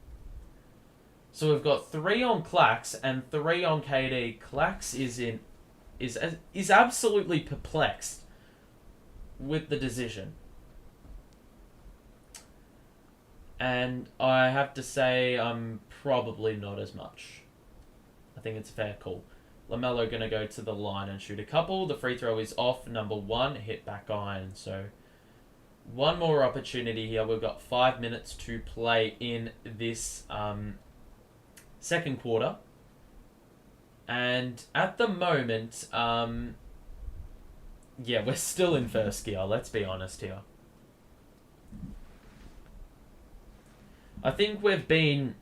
So we've got 3 on Clax and 3 on KD. Clax is absolutely perplexed with the decision. And I have to say I'm probably not as much. I think it's a fair call. LaMelo going to go to the line and shoot a couple. The free throw is off. Number 1, hit back iron. So one more opportunity here. We've got 5 minutes to play in this second quarter. And at the moment, yeah, we're still in first gear. Let's be honest here. I think we've been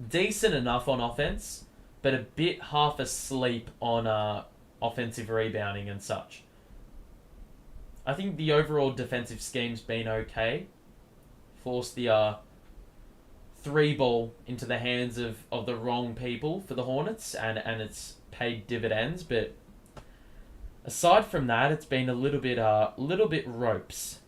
decent enough on offense, but a bit half asleep on offensive rebounding and such. I think the overall defensive scheme's been okay. Forced the 3 ball into the hands of the wrong people for the Hornets, and it's paid dividends. But aside from that, it's been a little bit ropes,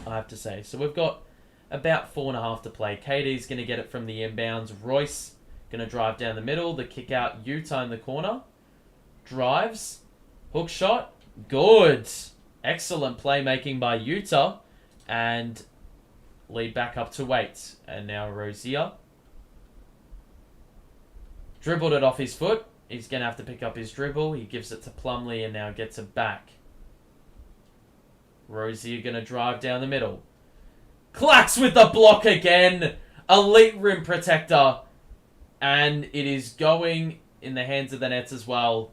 I have to say. So we've got about 4.5 to play. KD's going to get it from the inbounds. Royce going to drive down the middle. The kick out. Utah in the corner. Drives. Hook shot. Good. Excellent playmaking by Utah. And lead back up to 8. And now Rozier. Dribbled it off his foot. He's going to have to pick up his dribble. He gives it to Plumlee and now gets it back. Rozier going to drive down the middle. Clax with the block again. Elite rim protector. And it is going in the hands of the Nets as well.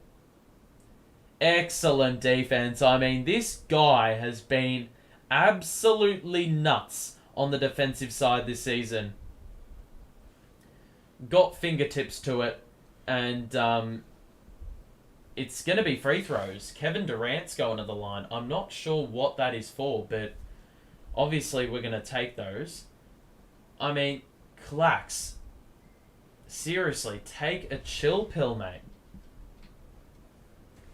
Excellent defense. I mean, this guy has been absolutely nuts on the defensive side this season. Got fingertips to it. And it's going to be free throws. Kevin Durant's going to the line. I'm not sure what that is for, but obviously we're going to take those. I mean, Clax, seriously, take a chill pill, mate.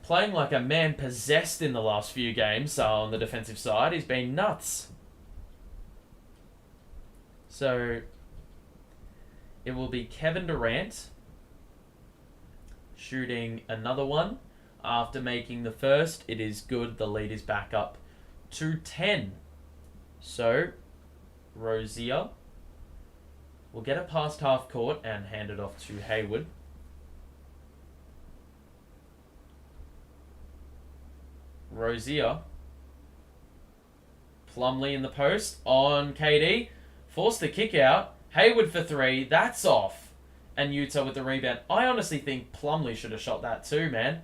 Playing like a man possessed in the last few games on the defensive side. He's been nuts. So it will be Kevin Durant shooting another one. After making the first, it is good. The lead is back up to 10. So Rozier will get it past half court and hand it off to Hayward. Rozier. Plumlee in the post on KD. Forced the kick out. Hayward for 3. That's off. And Utah with the rebound. I honestly think Plumlee should have shot that too, man.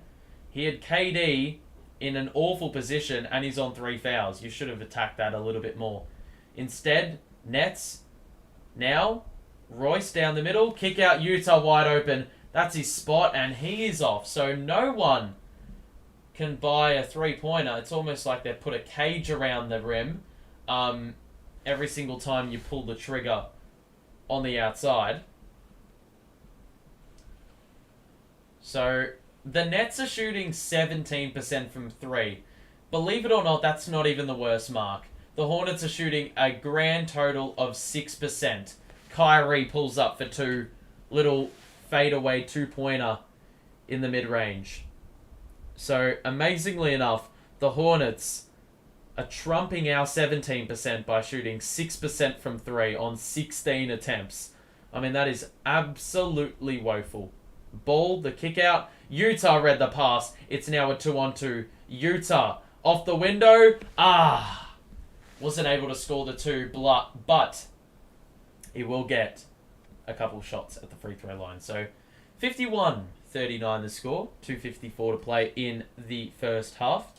He had KD in an awful position and he's on 3 fouls. You should have attacked that a little bit more. Instead, Nets. Now, Royce down the middle. Kick out, Utah wide open. That's his spot and he is off. So no one can buy a 3-pointer. It's almost like they've put a cage around the rim every single time you pull the trigger on the outside. So the Nets are shooting 17% from 3. Believe it or not, that's not even the worst mark. The Hornets are shooting a grand total of 6%. Kyrie pulls up for 2. Little fadeaway 2-pointer in the mid-range. So, amazingly enough, the Hornets are trumping our 17% by shooting 6% from 3 on 16 attempts. I mean, that is absolutely woeful. Ball, the kick out. Utah read the pass. It's now a 2-on-2. Utah off the window. Wasn't able to score the 2, but he will get a couple shots at the free throw line. So 51-39 the score. 2:54 to play in the first half.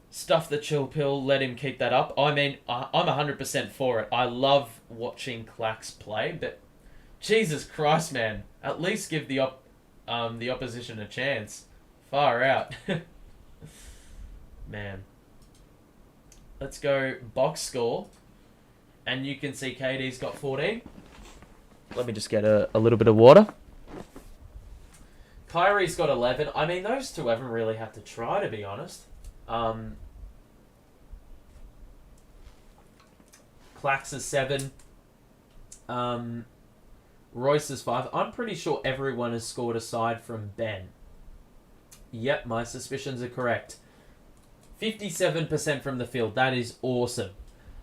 Stuff the chill pill. Let him keep that up. I mean, I'm 100% for it. I love watching Clax play, but Jesus Christ, man. At least give the opposition a chance. Far out. Man. Let's go box score. And you can see KD's got 14. Let me just get a little bit of water. Kyrie's got 11. I mean, those two haven't really had to try, to be honest. Clax is 7. Royce is 5. I'm pretty sure everyone has scored aside from Ben. Yep, my suspicions are correct. 57% from the field. That is awesome.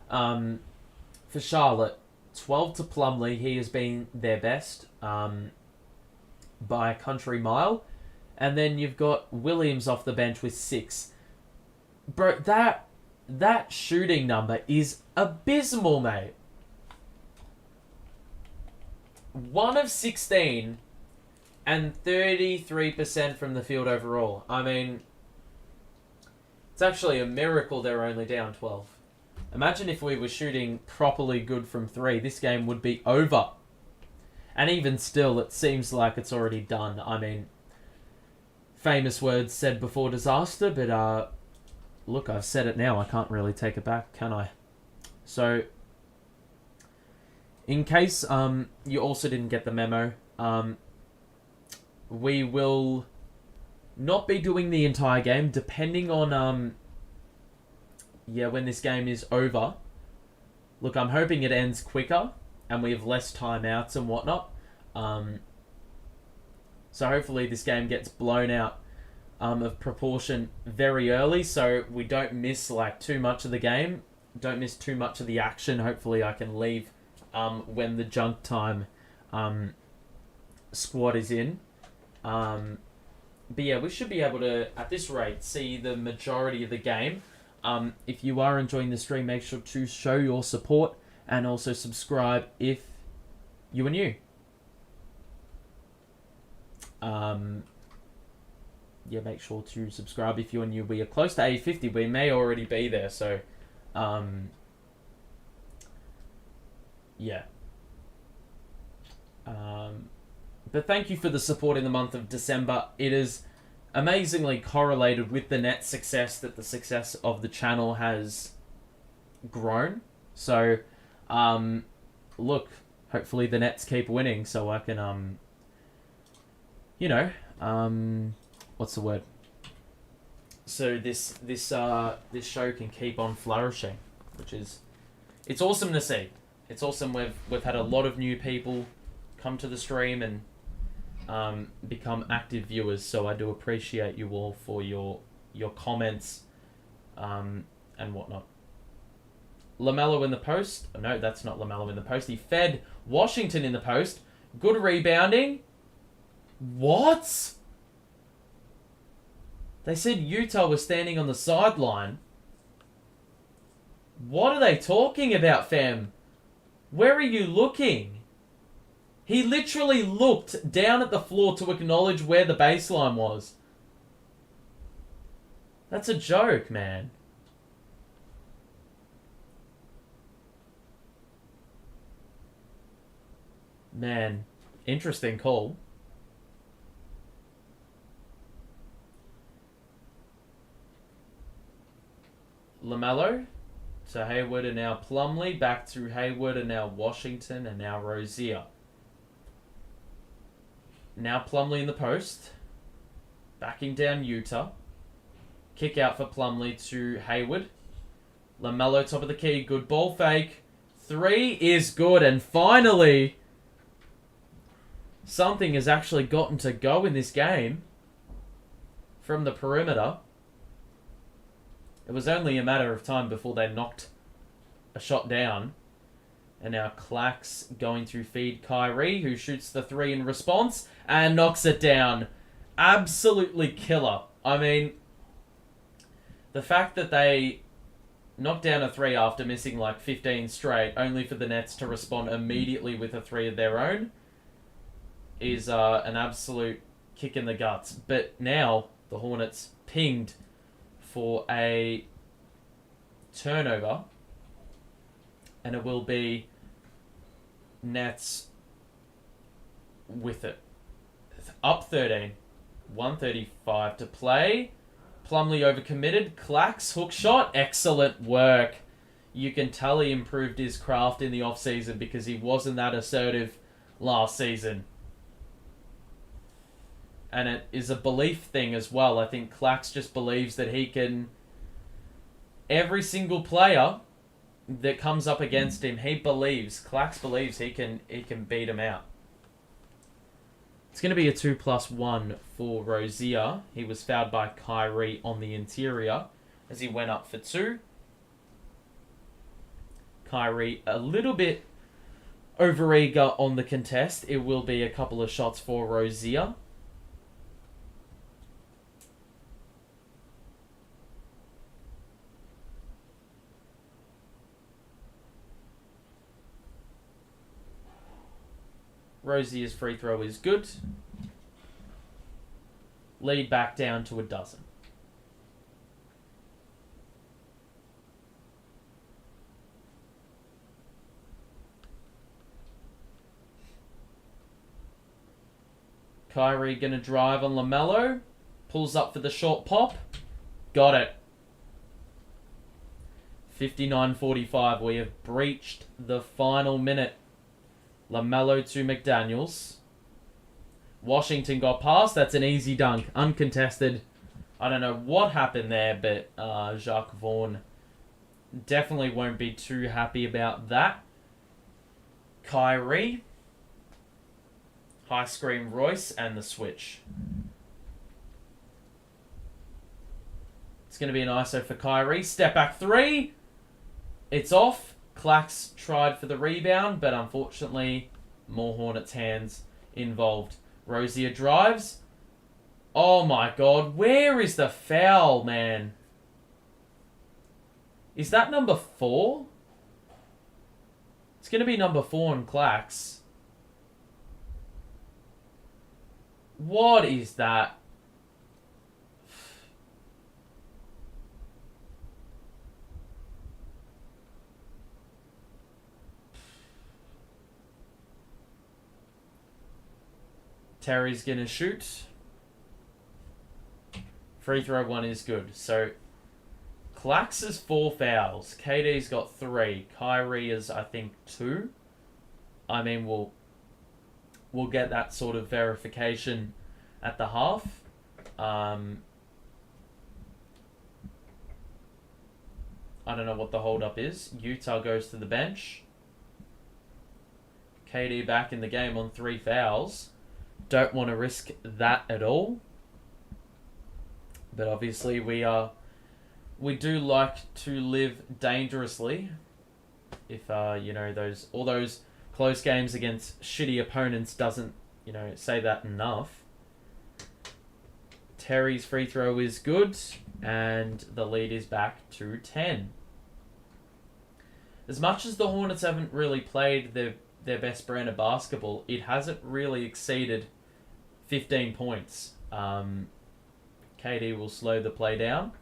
For Charlotte, 12 to Plumlee. He has been their best by a country mile. And then you've got Williams off the bench with 6. Bro, that shooting number is abysmal, mate. 1 of 16 and 33% from the field overall. I mean, it's actually a miracle they're only down 12. Imagine if we were shooting properly good from 3. This game would be over. And even still, it seems like it's already done. I mean, famous words said before disaster, but look, I've said it now. I can't really take it back, can I? So, in case you also didn't get the memo, we will not be doing the entire game, depending on when this game is over. Look, I'm hoping it ends quicker and we have less timeouts and whatnot. So hopefully this game gets blown out of proportion very early, so we don't miss like too much of the game, don't miss too much of the action. Hopefully I can leave when the junk time squad is in. But yeah, we should be able to, at this rate, see the majority of the game. If you are enjoying the stream, make sure to show your support and also subscribe if you are new. Yeah, make sure to subscribe if you're new. We are close to 850. We may already be there, so yeah. But thank you for the support in the month of December. It is amazingly correlated with the Nets' success that the success of the channel has grown. So, look, hopefully the Nets keep winning so I can, what's the word? So this show can keep on flourishing, which is, it's awesome to see. It's awesome. We've had a lot of new people come to the stream and become active viewers, so I do appreciate you all for your comments and whatnot. LaMelo in the post. No, that's not LaMelo in the post. He fed Washington in the post. Good rebounding. What? They said Utah was standing on the sideline. What are they talking about, fam? Where are you looking? He literally looked down at the floor to acknowledge where the baseline was. That's a joke, man. Man, interesting call. LaMelo. So Hayward and now Plumlee. Back to Hayward and now Washington and now Rozier. Now Plumlee in the post. Backing down Utah. Kick out for Plumlee to Hayward. LaMelo top of the key. Good ball fake. 3 is good. And finally, something has actually gotten to go in this game from the perimeter. It was only a matter of time before they knocked a shot down. And now Clax going to feed Kyrie, who shoots the 3 in response and knocks it down. Absolutely killer. I mean, the fact that they knocked down a 3 after missing like 15 straight, only for the Nets to respond immediately with a 3 of their own, is an absolute kick in the guts. But now the Hornets pinged for a turnover, and it will be Nets with it. Up 13. 1:35 to play. Plumlee overcommitted. Clax, hook shot. Excellent work. You can tell he improved his craft in the off-season because he wasn't that assertive last season. And it is a belief thing as well. I think Clax just believes that he can... Every single player that comes up against him, Clax believes he can beat him out. It's going to be a 2+1 for Rozier. He was fouled by Kyrie on the interior as he went up for 2. Kyrie a little bit overeager on the contest. It will be a couple of shots for Rozier. Rozier's free throw is good. Lead back down to 12. Kyrie going to drive on LaMelo. Pulls up for the short pop. Got it. 59:45. We have breached the final minute. LaMelo to McDaniels. Washington got past. That's an easy dunk. Uncontested. I don't know what happened there, but Jacques Vaughn definitely won't be too happy about that. Kyrie. High screen Royce and the switch. It's going to be an ISO for Kyrie. Step back 3. It's off. Clax tried for the rebound, but unfortunately, more Hornets' hands involved. Rozier drives. Oh my god, where is the foul, man? Is that number 4? It's going to be number 4 on Clax. What is that? Terry's going to shoot. Free throw 1 is good. So, Clax has 4 fouls. KD's got 3. Kyrie is, I think, 2. I mean, we'll get that sort of verification at the half. I don't know what the hold-up is. Utah goes to the bench. KD back in the game on 3 fouls. Don't want to risk that at all. But obviously we do like to live dangerously. If all those close games against shitty opponents doesn't, say that enough. Terry's free throw is good and the lead is back to 10. As much as the Hornets haven't really played their best brand of basketball, it hasn't really exceeded 15 points. KD will slow the play down.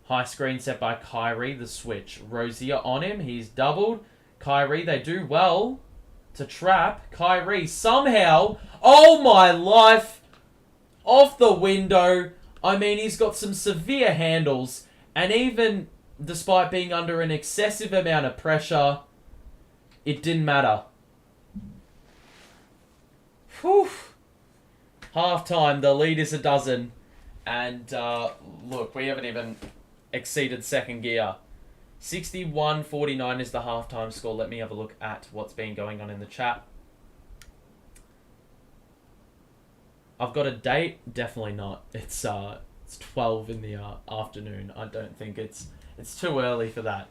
High screen set by Kyrie, the switch. Rozier on him, he's doubled. Kyrie, they do well to trap. Kyrie somehow, oh my life, off the window. I mean, he's got some severe handles, and even despite being under an excessive amount of pressure, it didn't matter. Whew. Half time, the lead is 12. And look, we haven't even exceeded second gear. 61-49 is the halftime score. Let me have a look at what's been going on in the chat. I've got a date? Definitely not. It's It's 12 in the afternoon. I don't think it's too early for that.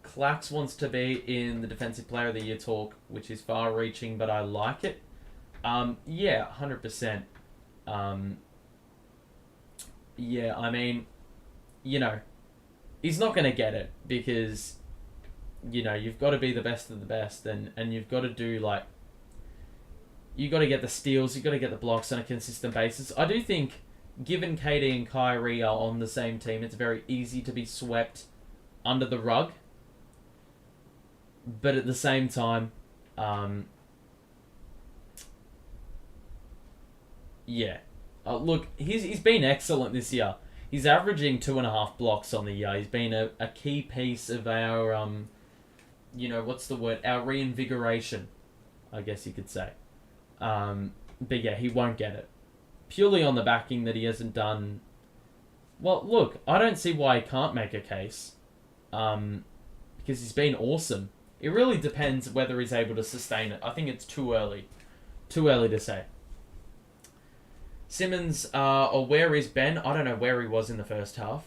Clax wants to be in the Defensive Player of the Year talk, which is far-reaching, but I like it. Yeah, 100%. Yeah, I mean, he's not going to get it because, you've got to be the best of the best, and you've got to do, you've got to get the steals, you've got to get the blocks on a consistent basis. I do think, given KD and Kyrie are on the same team, it's very easy to be swept under the rug. But at the same time, yeah. Look, he's been excellent this year. He's averaging 2.5 blocks on the year. He's been a key piece of our, what's the word? Our reinvigoration, I guess you could say. But yeah, he won't get it. Purely on the backing that he hasn't done... Well, look, I don't see why he can't make a case. Because he's been awesome. It really depends whether he's able to sustain it. I think it's too early. Too early to say. Simmons, or where is Ben? I don't know where he was in the first half.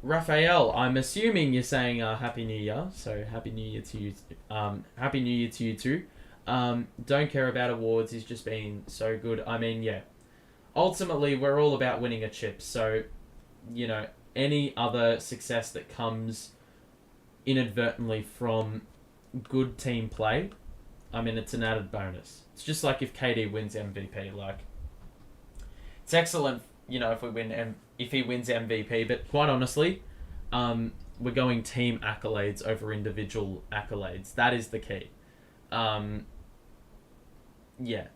Raphael, I'm assuming you're saying Happy New Year. So Happy New Year to you. Happy New Year to you too. Don't care about awards. He's just been so good. I mean, yeah. Ultimately, we're all about winning a chip. So, any other success that comes inadvertently from good team play, I mean, it's an added bonus. It's just like if KD wins MVP. It's excellent, if he wins MVP. But quite honestly, we're going team accolades over individual accolades. That is the key. Yeah,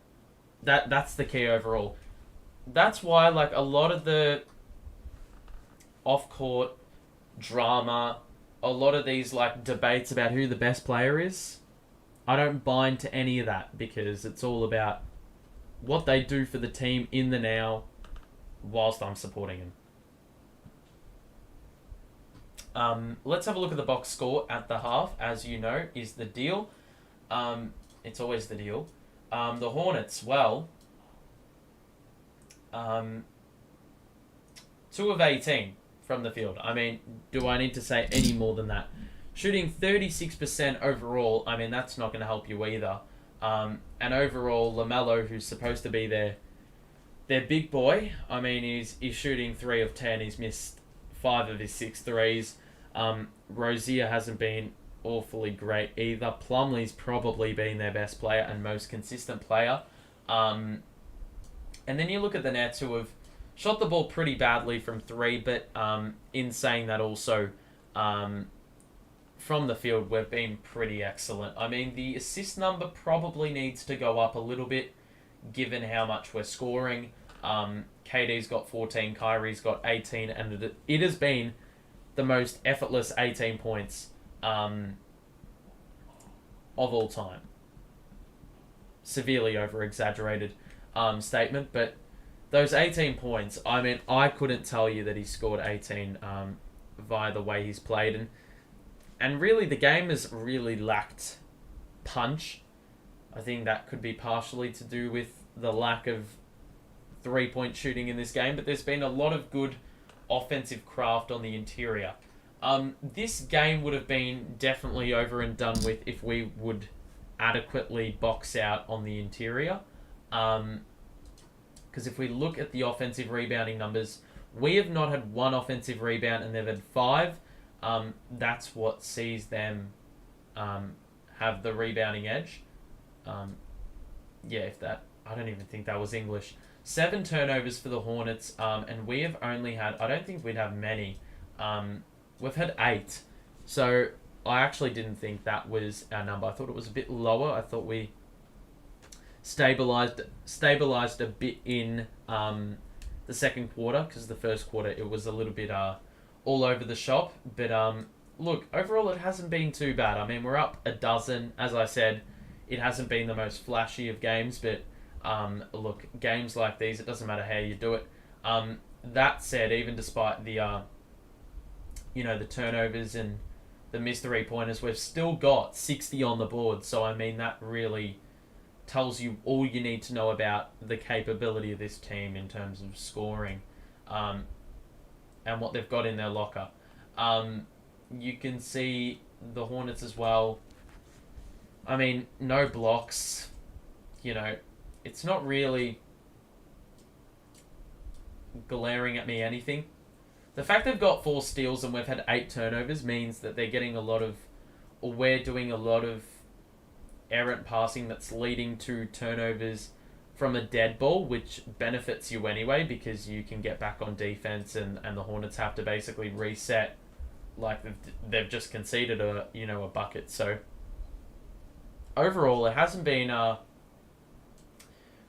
that's the key overall. That's why, a lot of the off-court drama, a lot of these, debates about who the best player is, I don't buy into any of that because it's all about what they do for the team in the now whilst I'm supporting them. Let's have a look at the box score at the half, as you know, is the deal. It's always the deal. The Hornets, 2 of 18 from the field. I mean, do I need to say any more than that? Shooting 36% overall, I mean, that's not going to help you either. And overall, LaMelo, who's supposed to be their big boy, I mean, he's shooting 3 of 10. He's missed 5 of his 6 threes. Rozier hasn't been awfully great either. Plumlee's probably been their best player and most consistent player. And then you look at the Nets, who have shot the ball pretty badly from 3, but in saying that also, from the field, we've been pretty excellent. I mean, the assist number probably needs to go up a little bit, given how much we're scoring. KD's got 14, Kyrie's got 18, and it has been the most effortless 18 points of all time. Severely over-exaggerated statement, but those 18 points, I mean, I couldn't tell you that he scored 18 via the way he's played, and really the game has really lacked punch. I think that could be partially to do with the lack of 3-point shooting in this game, but there's been a lot of good offensive craft on the interior. This game would have been definitely over and done with if we would adequately box out on the interior. Because if we look at the offensive rebounding numbers, we have not had 1 offensive rebound and they've had 5. That's what sees them have the rebounding edge. I don't even think that was English. 7 turnovers for the Hornets, and we have only had, I don't think we'd have many. We've had 8. So I actually didn't think that was our number. I thought it was a bit lower. I thought we stabilized a bit in the second quarter, because the first quarter it was a little bit all over the shop. But look, overall it hasn't been too bad. I mean, we're up a dozen. As I said, it hasn't been the most flashy of games, but look, games like these, it doesn't matter how you do it. That said, even despite the the turnovers and the missed 3-pointers, we've still got 60 on the board. So, I mean, that really tells you all you need to know about the capability of this team in terms of scoring, and what they've got in their locker. You can see the Hornets as well. I mean, no blocks. You know, it's not really glaring at me anything. The fact they've got 4 steals and we've had 8 turnovers means that they're getting a lot of, or we're doing a lot of errant passing that's leading to turnovers from a dead ball, which benefits you anyway because you can get back on defense, and the Hornets have to basically reset like they've just conceded a bucket. So overall, it hasn't been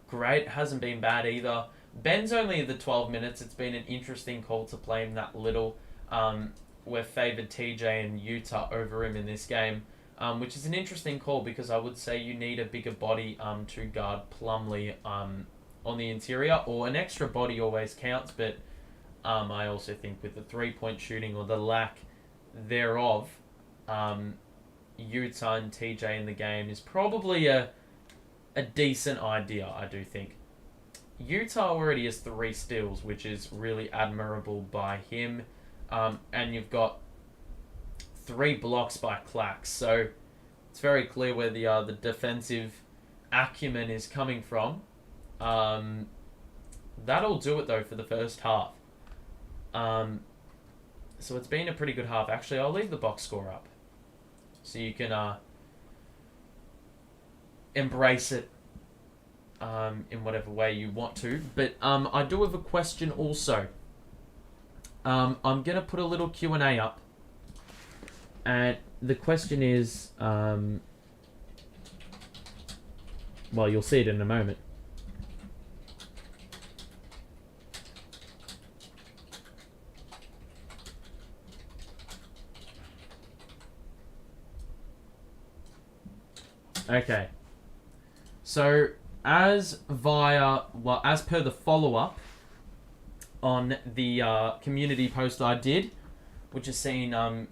great, hasn't been bad either. Ben's only the 12 minutes. It's been an interesting call to play him that little. We've favoured TJ and Utah over him in this game, which is an interesting call because I would say you need a bigger body to guard Plumlee on the interior, or an extra body always counts, but I also think with the 3-point shooting or the lack thereof, Utah and TJ in the game is probably a decent idea, I do think. Utah already has 3 steals, which is really admirable by him. And you've got 3 blocks by Clax. So it's very clear where the defensive acumen is coming from. That'll do it, though, for the first half. So it's been a pretty good half. Actually, I'll leave the box score up so you can embrace it in whatever way you want to. But I do have a question also. I'm going to put a little Q&A up. And the question is, well, you'll see it in a moment. Okay. So, as per the follow-up on the community post I did, which has seen a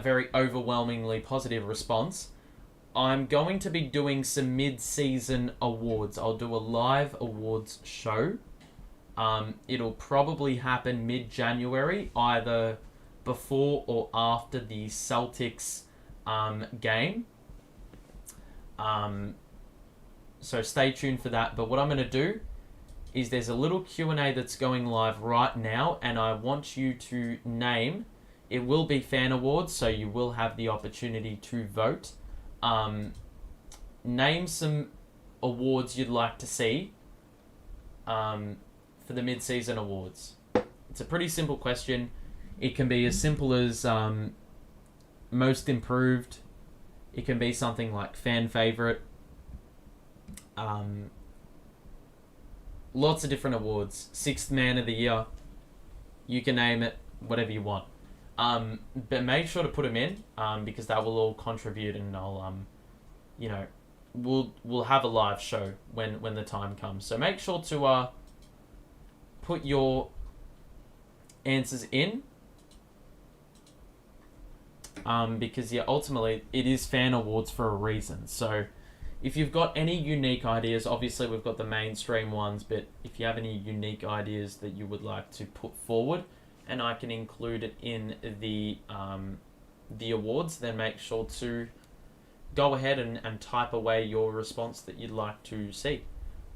very overwhelmingly positive response, I'm going to be doing some mid-season awards. I'll do a live awards show. It'll probably happen mid-January, either before or after the Celtics game. So stay tuned for that. But what I'm going to do is there's a little Q&A that's going live right now, and I want you to name. It will be fan awards, so you will have the opportunity to vote. Name some awards you'd like to see for the mid-season awards. It's a pretty simple question. It can be as simple as most improved. It can be something like fan favorite. Lots of different awards. 6th man of the year. You can name it, whatever you want. But make sure to put them in, because that will all contribute, and I'll, we'll have a live show when the time comes. So make sure to put your answers in. Because ultimately it is fan awards for a reason. So if you've got any unique ideas, obviously we've got the mainstream ones, but if you have any unique ideas that you would like to put forward, and I can include it in the awards, then make sure to go ahead and type away your response that you'd like to see.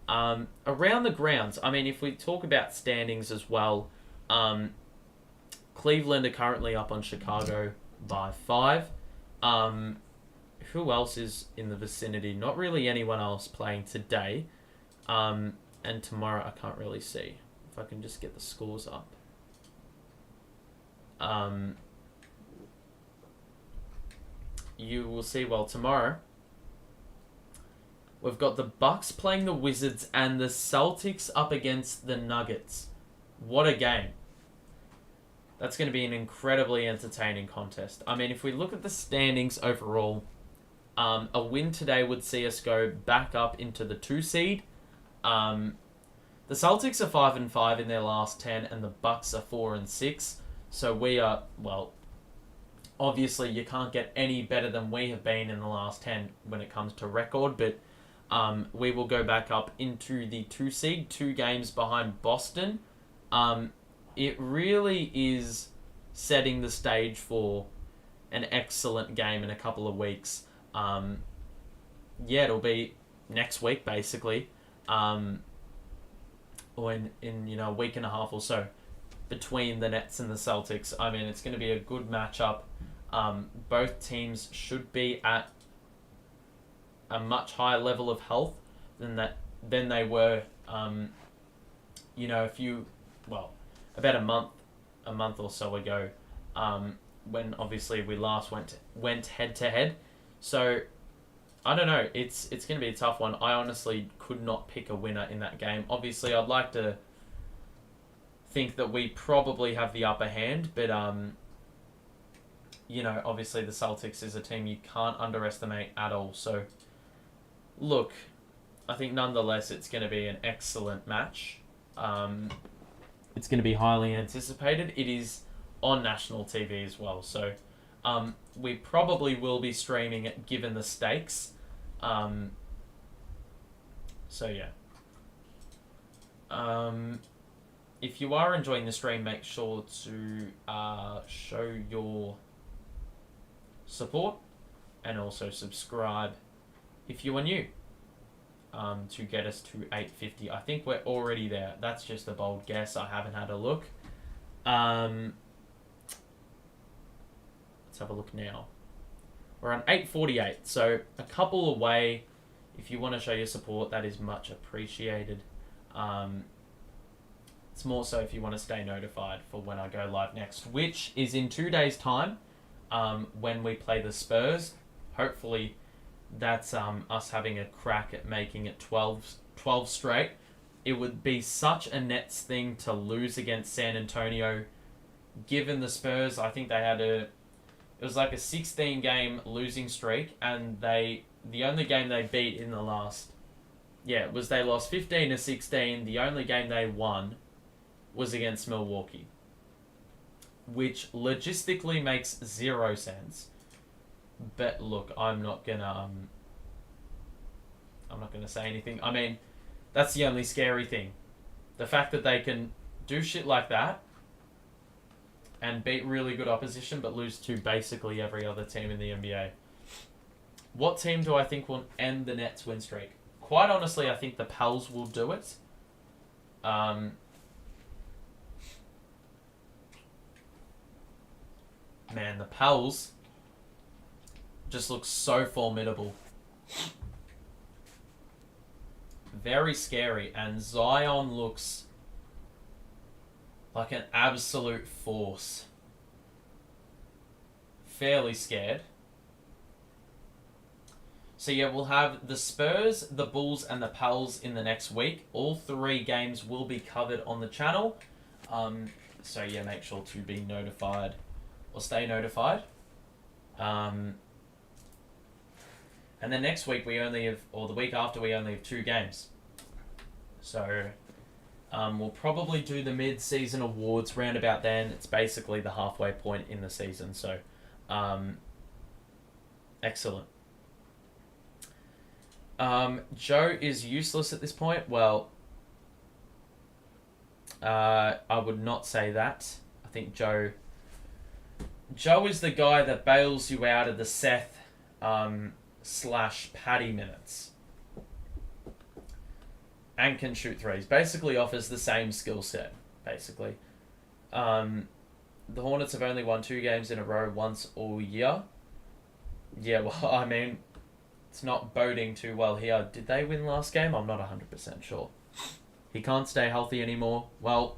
Around the grounds, I mean, if we talk about standings as well, Cleveland are currently up on Chicago by 5. Who else is in the vicinity? Not really anyone else playing today. And tomorrow I can't really see. If I can just get the scores up. You will see, well, tomorrow we've got the Bucks playing the Wizards and the Celtics up against the Nuggets. What a game. That's going to be an incredibly entertaining contest. I mean, if we look at the standings overall, a win today would see us go back up into the 2 seed. The Celtics are 5-5 in their last 10, and the Bucks are 4-6. So we are, well, Obviously, you can't get any better than we have been in the last 10 when it comes to record, but we will go back up into the 2 seed, 2 games behind Boston. It really is setting the stage for an excellent game in a couple of weeks. It'll be next week, basically, or in a week and a half or so, between the Nets and the Celtics. I mean, it's going to be a good matchup. Both teams should be at a much higher level of health than they were, about a month or so ago, when obviously we last went head to head. So I don't know. It's going to be a tough one. I honestly could not pick a winner in that game. Obviously, I'd like to think that we probably have the upper hand, but obviously the Celtics is a team you can't underestimate at all. So look, I think nonetheless it's going to be an excellent match. It's going to be highly anticipated. It is on national TV as well, so we probably will be streaming it given the stakes. If you are enjoying the stream, make sure to show your support and also subscribe if you are new, to get us to 850. I think we're already there. That's just a bold guess. I haven't had a look. Let's have a look now. We're on 848, so a couple away. If you want to show your support, that is much appreciated. It's more so if you want to stay notified for when I go live next, which is in 2 days' time, when we play the Spurs. Hopefully that's us having a crack at making it 12 straight. It would be such a Nets thing to lose against San Antonio, given the Spurs. I think they had it was like a 16-game losing streak, and the only game they beat in the last, they lost 15-16. The only game they won was against Milwaukee, which logistically makes zero sense. But look, I'm not gonna say anything. I mean, that's the only scary thing. The fact that they can do shit like that and beat really good opposition but lose to basically every other team in the NBA. What team do I think will end the Nets win streak? Quite honestly, I think the Pels will do it. Man, the Pels just looks so formidable. Very scary. And Zion looks like an absolute force. Fairly scared. So yeah, we'll have the Spurs, the Bulls, and the Pels in the next week. All 3 games will be covered on the channel. So yeah, make sure to be notified or stay notified. And then next week the week after, we only have 2 games. So we'll probably do the mid-season awards round about then. It's basically the halfway point in the season. So excellent. Joe is useless at this point. Well, I would not say that. I think Joe is the guy that bails you out of the Seth / Paddy minutes and can shoot threes. Basically offers the same skill set, basically. The Hornets have only won 2 games in a row once all year. Yeah, well, I mean, it's not boding too well here. Did they win last game? I'm not 100% sure. He can't stay healthy anymore. Well,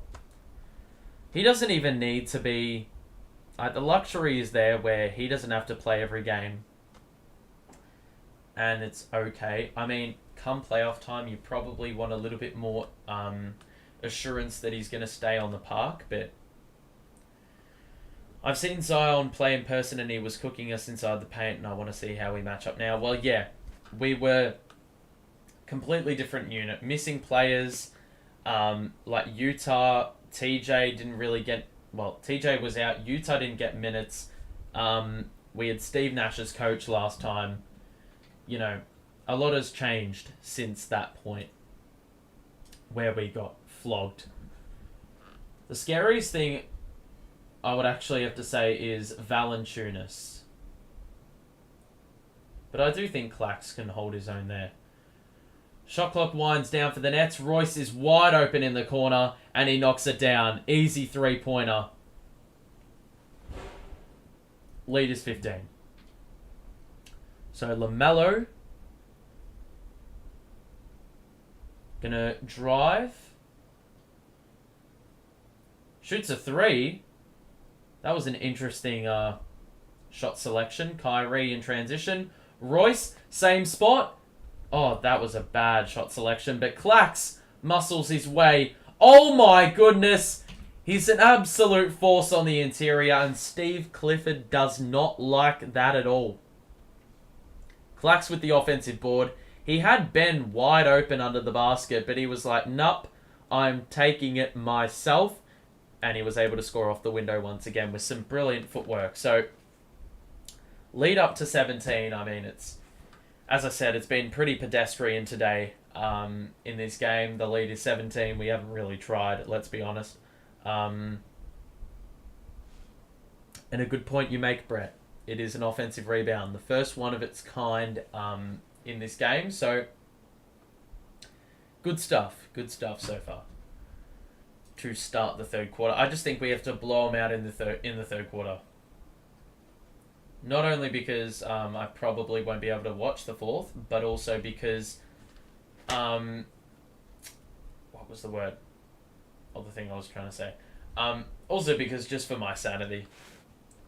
he doesn't even need to be... the luxury is there where he doesn't have to play every game. And it's okay. I mean, come playoff time, you probably want a little bit more assurance that he's going to stay on the park. But I've seen Zion play in person and he was cooking us inside the paint, and I want to see how we match up now. Well, yeah, we were completely different unit. Missing players, like Utah, TJ didn't really get... Well, TJ was out. Utah didn't get minutes. We had Steve Nash as coach last time. You know, a lot has changed since that point where we got flogged. The scariest thing I would actually have to say is Valanciunas. But I do think Clax can hold his own there. Shot clock winds down for the Nets. Royce is wide open in the corner and he knocks it down. Easy three-pointer. Lead is 15. So LaMelo gonna drive. Shoots a three. That was an interesting shot selection. Kyrie in transition. Royce, same spot. Oh, that was a bad shot selection. But Clax muscles his way. Oh my goodness. He's an absolute force on the interior. And Steve Clifford does not like that at all. Clax with the offensive board. He had Ben wide open under the basket. But he was like, nope, I'm taking it myself. And he was able to score off the window once again with some brilliant footwork. So, lead up to 17. I mean, it's, as I said, it's been pretty pedestrian today in this game. The lead is 17. We haven't really tried, let's be honest. And a good point you make, Brett. It is an offensive rebound. The first one of its kind in this game. So, good stuff. Good stuff so far. To start the third quarter. I just think we have to blow them out in the third quarter. Not only because I probably won't be able to watch the fourth, but also because what was the word? Oh, the thing I was trying to say. Also because just for my sanity.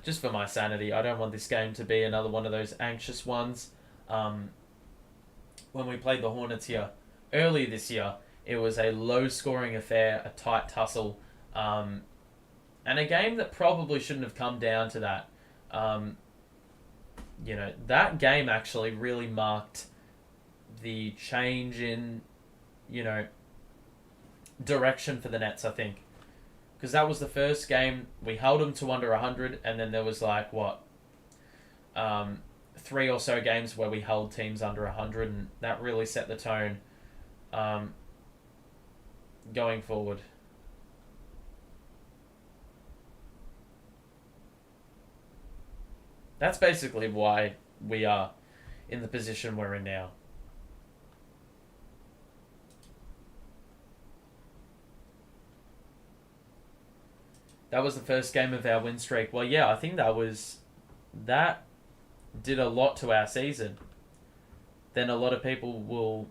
Just for my sanity. I don't want this game to be another one of those anxious ones. When we played the Hornets here earlier this year, it was a low-scoring affair, a tight tussle, and a game that probably shouldn't have come down to that. That game actually really marked the change in, direction for the Nets, I think. Because that was the first game, we held them to under 100, and then there was 3 or so games where we held teams under 100, and that really set the tone. Going forward. That's basically why we are in the position we're in now. That was the first game of our win streak. Well, yeah, I think that did a lot to our season. Then a lot of people will,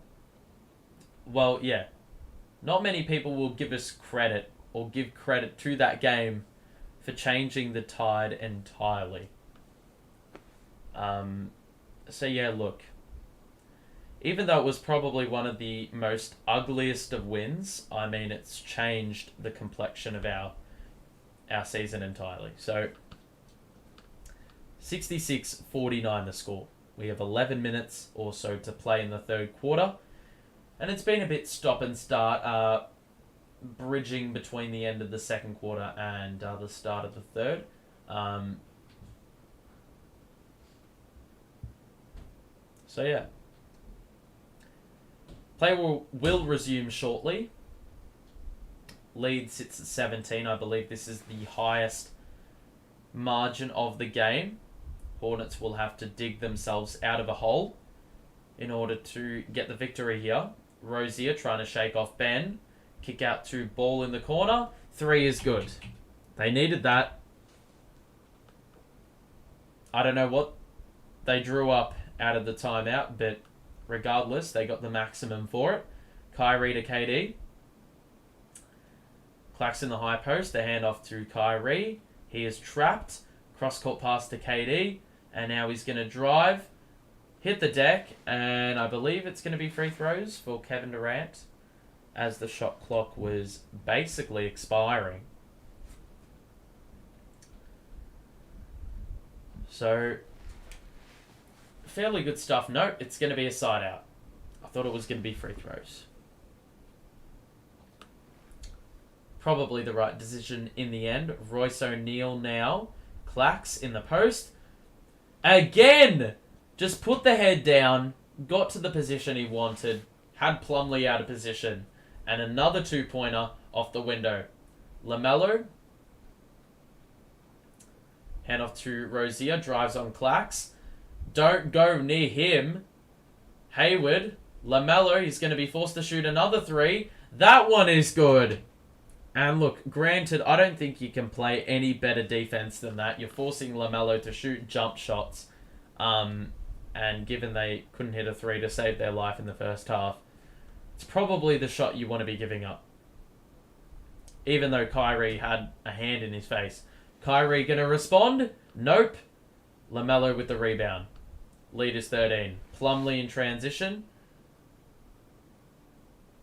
not many people will give us credit or give credit to that game for changing the tide entirely. Look. Even though it was probably one of the most ugliest of wins, I mean, it's changed the complexion of our season entirely. So, 66-49 the score. We have 11 minutes or so to play in the third quarter. And it's been a bit stop and start, bridging between the end of the second quarter and the start of the third. Play will resume shortly. Lead sits at 17. I believe this is the highest margin of the game. Hornets will have to dig themselves out of a hole in order to get the victory here. Rozier trying to shake off Ben. Kick out to ball in the corner. 3 is good. They needed that. I don't know what they drew up out of the timeout, but regardless, they got the maximum for it. Kyrie to KD. Clacks in the high post. The handoff to Kyrie. He is trapped. Cross-court pass to KD. And now he's going to drive. Hit the deck, and I believe it's going to be free throws for Kevin Durant as the shot clock was basically expiring. So, fairly good stuff. No, it's going to be a side out. I thought it was going to be free throws. Probably the right decision in the end. Royce O'Neal now Clax in the post. Again! Just put the head down, got to the position he wanted, had Plumlee out of position, and another 2-pointer off the window. LaMelo, hand off to Rozier, drives on Clax. Don't go near him. Hayward, LaMelo, he's going to be forced to shoot another 3. That one is good. And look, granted, I don't think you can play any better defense than that. You're forcing LaMelo to shoot jump shots. And given they couldn't hit a 3 to save their life in the first half, it's probably the shot you want to be giving up. Even though Kyrie had a hand in his face. Kyrie going to respond? Nope. LaMelo with the rebound. Lead is 13. Plumlee in transition.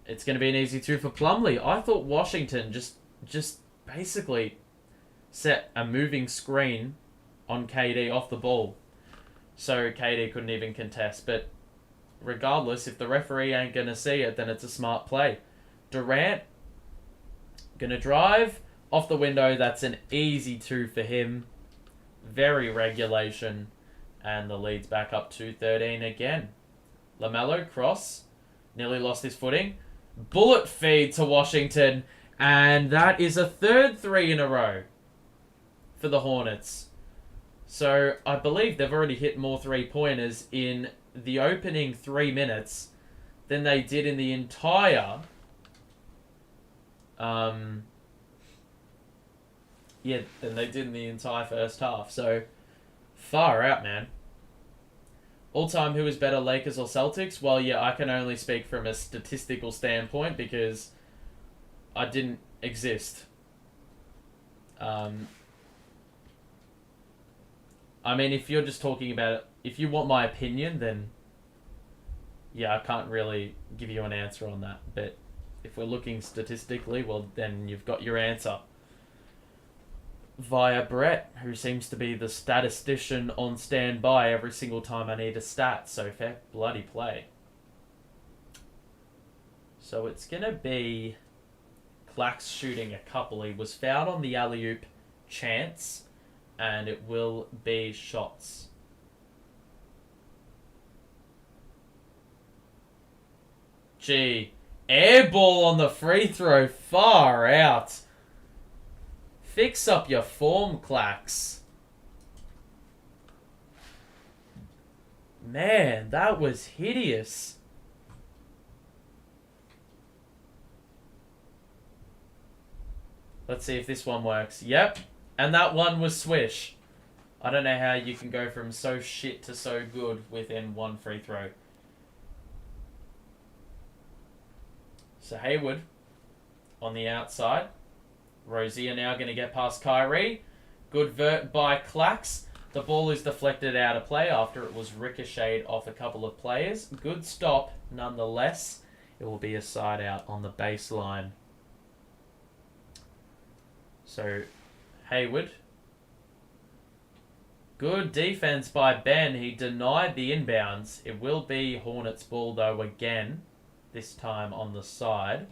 It's going to be an easy 2 for Plumlee. I thought Washington just basically set a moving screen on KD off the ball. So KD couldn't even contest. But regardless, if the referee ain't going to see it, then it's a smart play. Durant going to drive off the window. That's an easy 2 for him. Very regulation. And the lead's back up to 13 again. LaMelo, cross. Nearly lost his footing. Bullet feed to Washington. And that is a third 3 in a row for the Hornets. So I believe they've already hit more 3-pointers in the opening 3 minutes than they did in the entire... than they did in the entire first half. So, far out, man. All-time, who is better, Lakers or Celtics? Well, yeah, I can only speak from a statistical standpoint because I didn't exist. I mean, if you're just talking about it, if you want my opinion, then yeah, I can't really give you an answer on that. But if we're looking statistically, well, then you've got your answer. Via Brett, who seems to be the statistician on standby every single time I need a stat. So fair bloody play. So it's going to be Clax shooting a couple. He was fouled on the alley-oop chance, and it will be shots. Gee, air ball on the free throw, far out. Fix up your form, Clax. Man, that was hideous. Let's see if this one works. Yep. And that one was swish. I don't know how you can go from so shit to so good within one free throw. So Hayward on the outside. Rozier now going to get past Kyrie. Good vert by Clax. The ball is deflected out of play after it was ricocheted off a couple of players. Good stop nonetheless. It will be a side out on the baseline. So Hayward. Good defense by Ben. He denied the inbounds. It will be Hornets ball though again. This time on the side.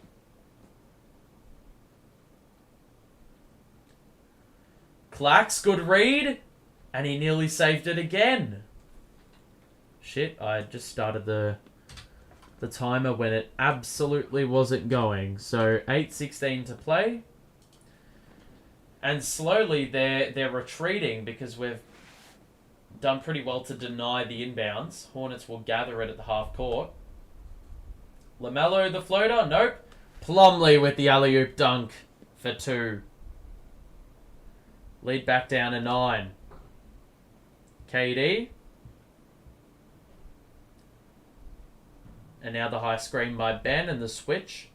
Clax, good read. And he nearly saved it again. Shit, I just started the timer when it absolutely wasn't going. So 8:16 to play. And slowly they're retreating because we've done pretty well to deny the inbounds. Hornets will gather it at the half court. LaMelo the floater, nope. Plumlee with the alley-oop dunk for 2. Lead back down to 9. KD. And now the high screen by Ben and the switch.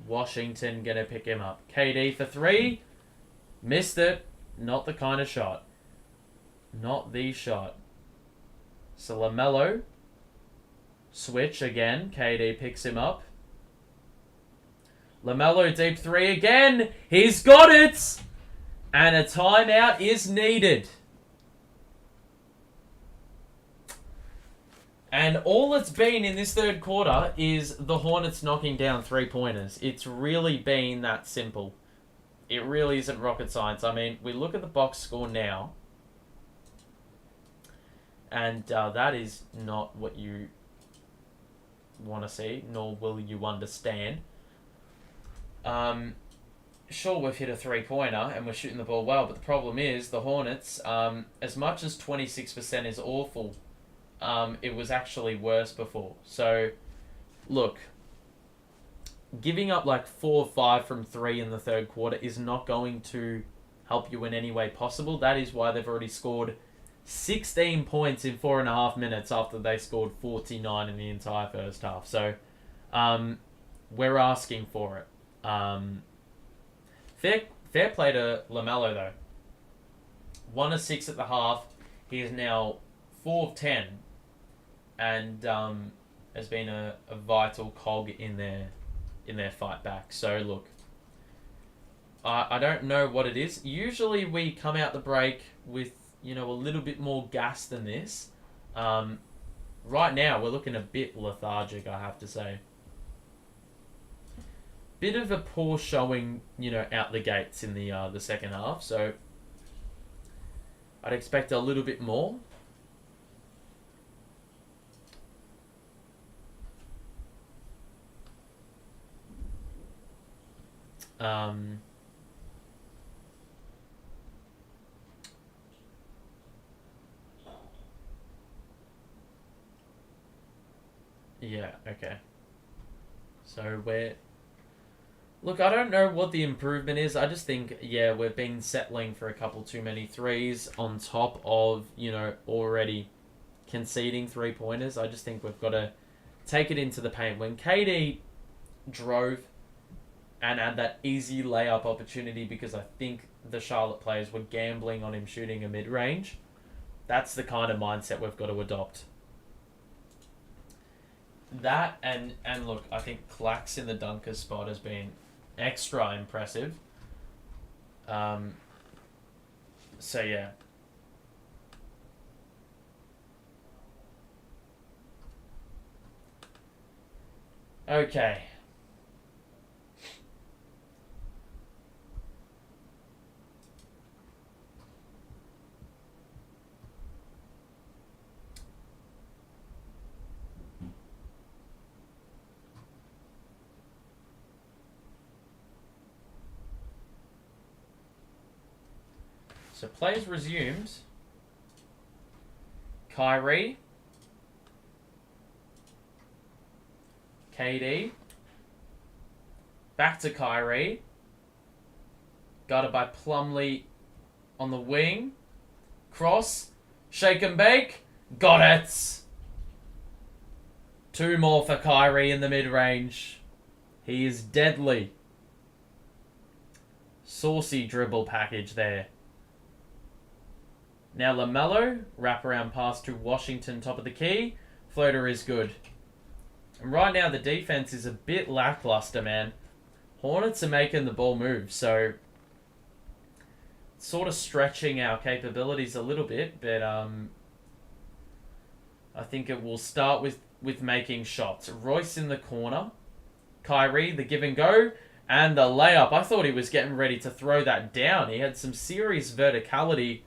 Washington going to pick him up. KD for 3. Missed it. Not the kind of shot. Not the shot. So LaMelo. Switch again. KD picks him up. LaMelo deep 3 again. He's got it! And a timeout is needed. And all it's been in this third quarter is the Hornets knocking down 3-pointers. It's really been that simple. it really isn't rocket science. I mean, we look at the box score now, and that is not what you want to see, nor will you understand. Sure, we've hit a three-pointer and we're shooting the ball well, but the problem is the Hornets, as much as 26% is awful, it was actually worse before. So, look, giving up like 4 or 5 from 3 in the third quarter is not going to help you in any way possible. That is why they've already scored 16 points in 4.5 minutes after they scored 49 in the entire first half. So, we're asking for it. Fair play to LaMelo, though. 1 of 6 at the half. He is now 4 of 10. And has been a vital cog in their fight back. So, look. I don't know what it is. Usually we come out the break with, a little bit more gas than this. Right now, we're looking a bit lethargic, I have to say. Bit of a poor showing, out the gates in the second half. So I'd expect a little bit more. Yeah, okay. So Look, I don't know what the improvement is. I just think, we've been settling for a couple too many threes on top of, already conceding 3-pointers. I just think we've got to take it into the paint. When KD drove and had that easy layup opportunity because I think the Charlotte players were gambling on him shooting a mid-range, that's the kind of mindset we've got to adopt. That and look, I think Clax in the dunker spot has been extra impressive. So yeah. Okay. So plays resumed. Kyrie. KD. Back to Kyrie. Guarded by Plumlee on the wing. Cross. Shake and bake. Got it. 2 more for Kyrie in the mid-range. He is deadly. Saucy dribble package there. Now LaMelo, wraparound pass to Washington, top of the key. Floater is good. And right now the defense is a bit lackluster, man. Hornets are making the ball move, so sort of stretching our capabilities a little bit, but I think it will start with making shots. Royce in the corner. Kyrie, the give and go, and the layup. I thought he was getting ready to throw that down. He had some serious verticality.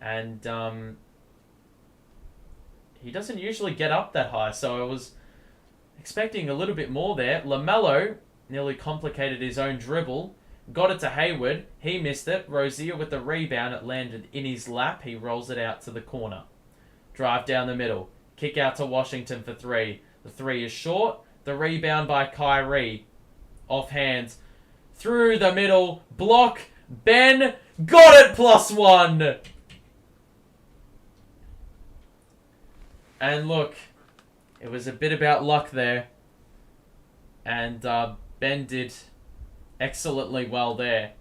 And he doesn't usually get up that high, so I was expecting a little bit more there. LaMelo nearly complicated his own dribble. Got it to Hayward. He missed it. Rozier with the rebound. It landed in his lap. He rolls it out to the corner. Drive down the middle. Kick out to Washington for 3. The 3 is short. The rebound by Kyrie. Off hands. Through the middle. Block. Ben. Got it, +1. And look, it was a bit about luck there. And Ben did excellently well there.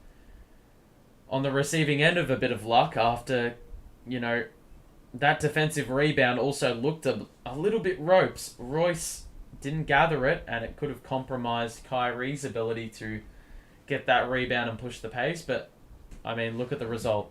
On the receiving end of a bit of luck after, that defensive rebound also looked a little bit ropes. Royce didn't gather it, and it could have compromised Kyrie's ability to get that rebound and push the pace. But, I mean, look at the result.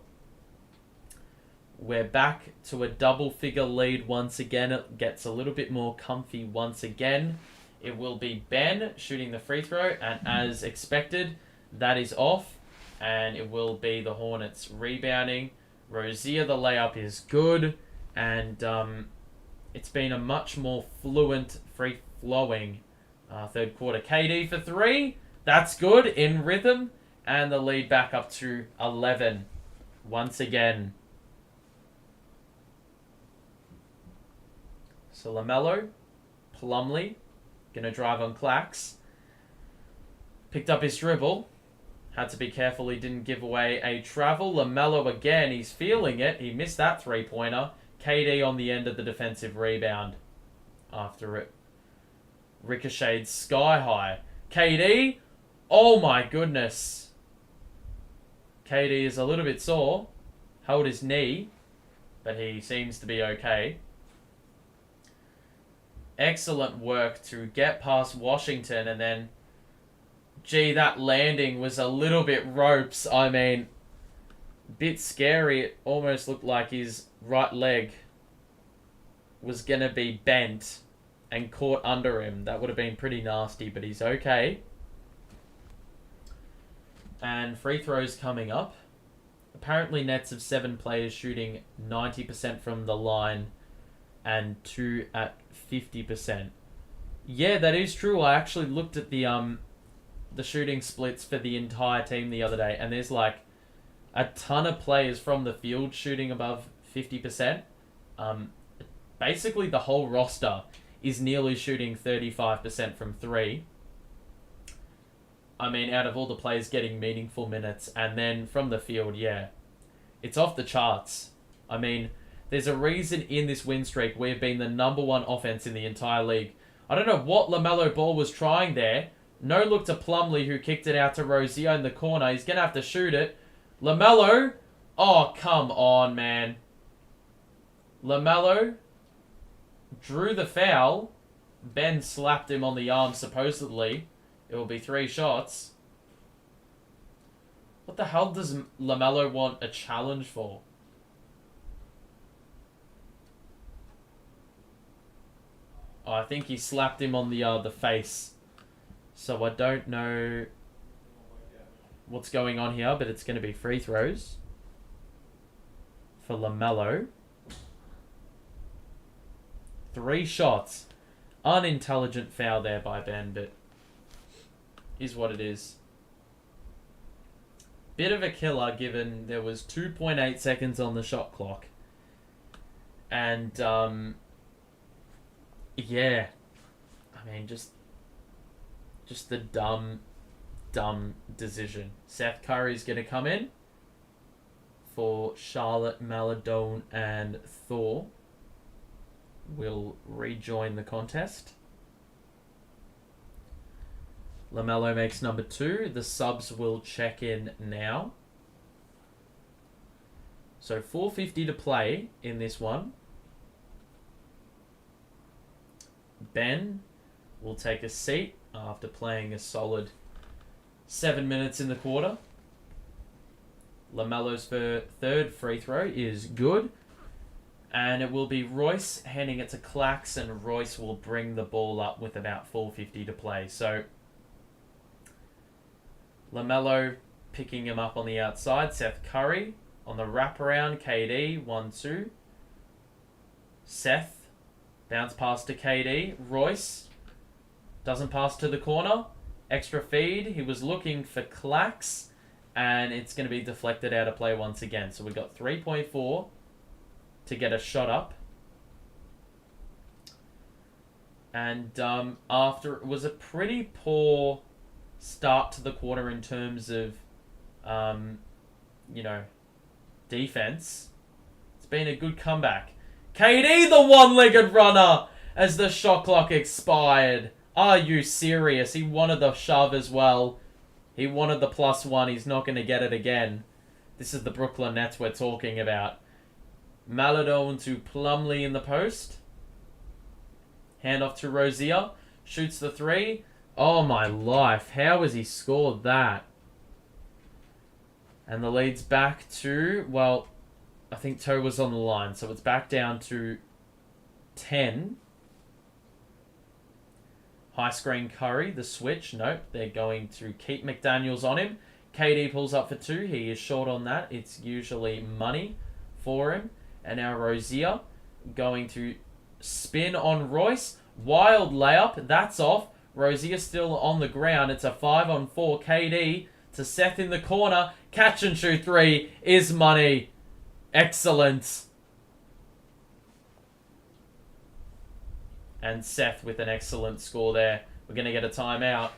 We're back to a double-figure lead once again. It gets a little bit more comfy once again. It will be Ben shooting the free throw, and as expected, that is off, and it will be the Hornets rebounding. Rozier, the layup is good, and it's been a much more fluent, free-flowing third quarter. KD for 3, that's good, in rhythm, and the lead back up to 11 once again. So LaMelo, Plumlee, going to drive on Clax. Picked up his dribble. Had to be careful he didn't give away a travel. LaMelo again, he's feeling it. He missed that three-pointer. KD on the end of the defensive rebound after it ricocheted sky high. KD, oh my goodness. KD is a little bit sore. Held his knee, but he seems to be okay. Excellent work to get past Washington, and then, gee, that landing was a little bit ropes. I mean, a bit scary. It almost looked like his right leg was going to be bent and caught under him. That would have been pretty nasty, but he's okay. And free throws coming up. Apparently, Nets have 7 players shooting 90% from the line and 2 at 50%. Yeah, that is true. I actually looked at the shooting splits for the entire team the other day, and there's like a ton of players from the field shooting above 50%. Basically, the whole roster is nearly shooting 35% from 3. I mean, out of all the players getting meaningful minutes, and then from the field, yeah, it's off the charts. I mean, there's a reason in this win streak we've been the #1 offense in the entire league. I don't know what LaMelo Ball was trying there. No look to Plumlee, who kicked it out to Rozier in the corner. He's going to have to shoot it. LaMelo. Oh, come on, man. LaMelo drew the foul. Ben slapped him on the arm, supposedly. It will be 3 shots. What the hell does LaMelo want a challenge for? Oh, I think he slapped him on the face. So I don't know what's going on here, but it's going to be free throws for LaMelo. 3 shots. Unintelligent foul there by Ben, but is what it is. Bit of a killer given there was 2.8 seconds on the shot clock. And, yeah. I mean, just the dumb decision. Seth Curry's going to come in for Charlotte, Maladone, and Thor. Will rejoin the contest. LaMelo makes number 2. The subs will check in now. So 4:50 to play in this one. Ben will take a seat after playing a solid 7 minutes in the quarter. LaMelo's third free throw is good. And it will be Royce handing it to Clax, and Royce will bring the ball up with about 4:50 to play. So LaMelo picking him up on the outside. Seth Curry on the wraparound. KD, 1-2. Seth, bounce pass to KD. Royce doesn't pass to the corner. Extra feed. He was looking for Clax, and it's going to be deflected out of play once again. So we've got 3.4 to get a shot up. And after it was a pretty poor start to the quarter in terms of, defense. It's been a good comeback. KD, the one-legged runner, as the shot clock expired. Are you serious? He wanted the shove as well. He wanted the +1. He's not going to get it again. This is the Brooklyn Nets we're talking about. Maladone to Plumlee in the post. Hand off to Rozier. Shoots the 3. Oh my life. How has he scored that? And the lead's back to, well, I think Toe was on the line. So it's back down to 10. High screen Curry, the switch. Nope, they're going to keep McDaniels on him. KD pulls up for 2. He is short on that. It's usually money for him. And now Rozier going to spin on Royce. Wild layup. That's off. Rozier still on the ground. It's a 5-on-4. KD to Seth in the corner. Catch and shoot 3 is money. Excellent. And Seth with an excellent score there. We're going to get a timeout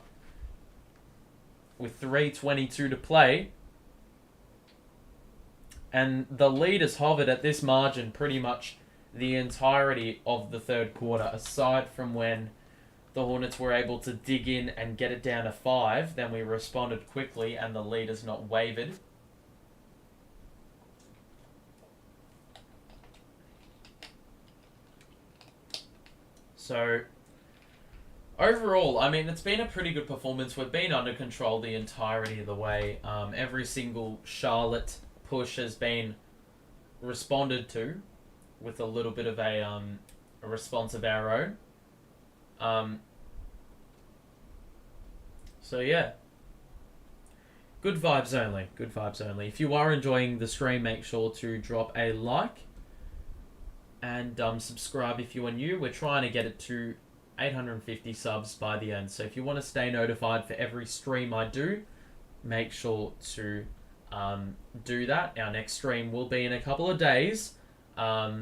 with 3:22 to play. And the lead has hovered at this margin pretty much the entirety of the third quarter, aside from when the Hornets were able to dig in and get it down to 5. Then we responded quickly and the lead has not wavered. So, overall, I mean, it's been a pretty good performance. We've been under control the entirety of the way. Every single Charlotte push has been responded to with a little bit of a response of our own. So, yeah. Good vibes only. Good vibes only. If you are enjoying the stream, make sure to drop a like. And subscribe if you are new. We're trying to get it to 850 subs by the end. So if you want to stay notified for every stream I do, make sure to do that. Our next stream will be in a couple of days. Yeah.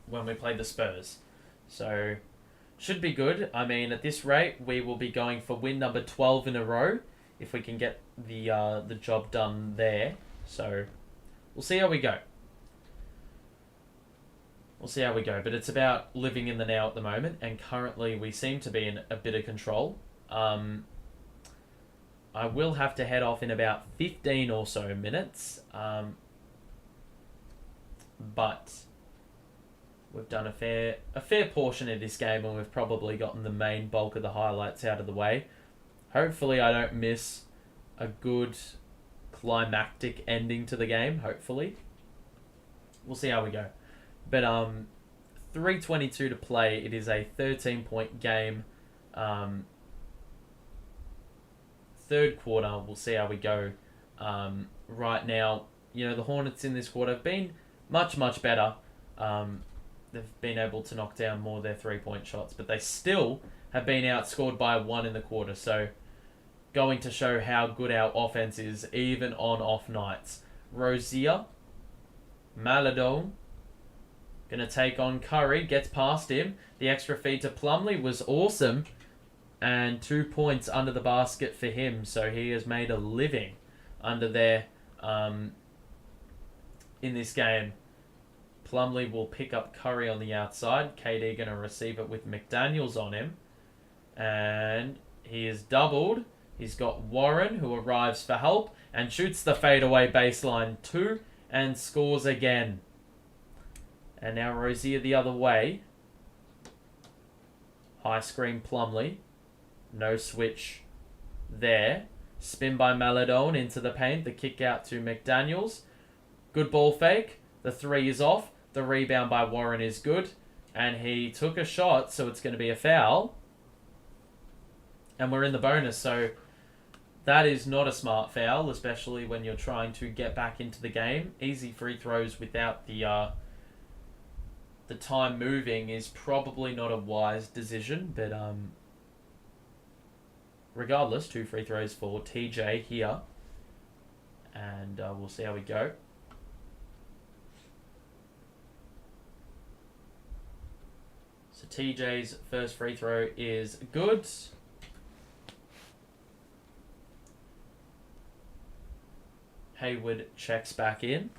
When we play the Spurs. So, should be good. I mean, at this rate, we will be going for win number 12 in a row. If we can get the job done there. So, we'll see how we go. We'll see how we go. But it's about living in the now at the moment. And currently, we seem to be in a bit of control. I will have to head off in about 15 or so minutes. But we've done a fair portion of this game, and we've probably gotten the main bulk of the highlights out of the way. Hopefully I don't miss a good climactic ending to the game, hopefully. We'll see how we go. But 3:22 to play. It is a 13-point game. Third quarter, we'll see how we go. Right now, you know, the Hornets in this quarter have been much, much better. They've been able to knock down more of their 3-point shots, but they still have been outscored by 1 in the quarter. So, going to show how good our offense is, even on off nights. Rozier, Maladone, going to take on Curry, gets past him. The extra feed to Plumlee was awesome. And 2 points under the basket for him. So he has made a living under there in this game. Plumlee will pick up Curry on the outside. KD going to receive it with McDaniels on him. And he is doubled. He's got Warren, who arrives for help and shoots the fadeaway baseline 2 and scores again. And now Rozier the other way. High screen Plumlee. No switch there. Spin by Maladone into the paint. The kick out to McDaniels. Good ball fake. The 3 is off. The rebound by Warren is good. And he took a shot, so it's going to be a foul. And we're in the bonus, so that is not a smart foul, especially when you're trying to get back into the game. Easy free throws without the time moving is probably not a wise decision, but regardless, 2 free throws for TJ here. And we'll see how we go. So TJ's first free throw is good. Hayward checks back in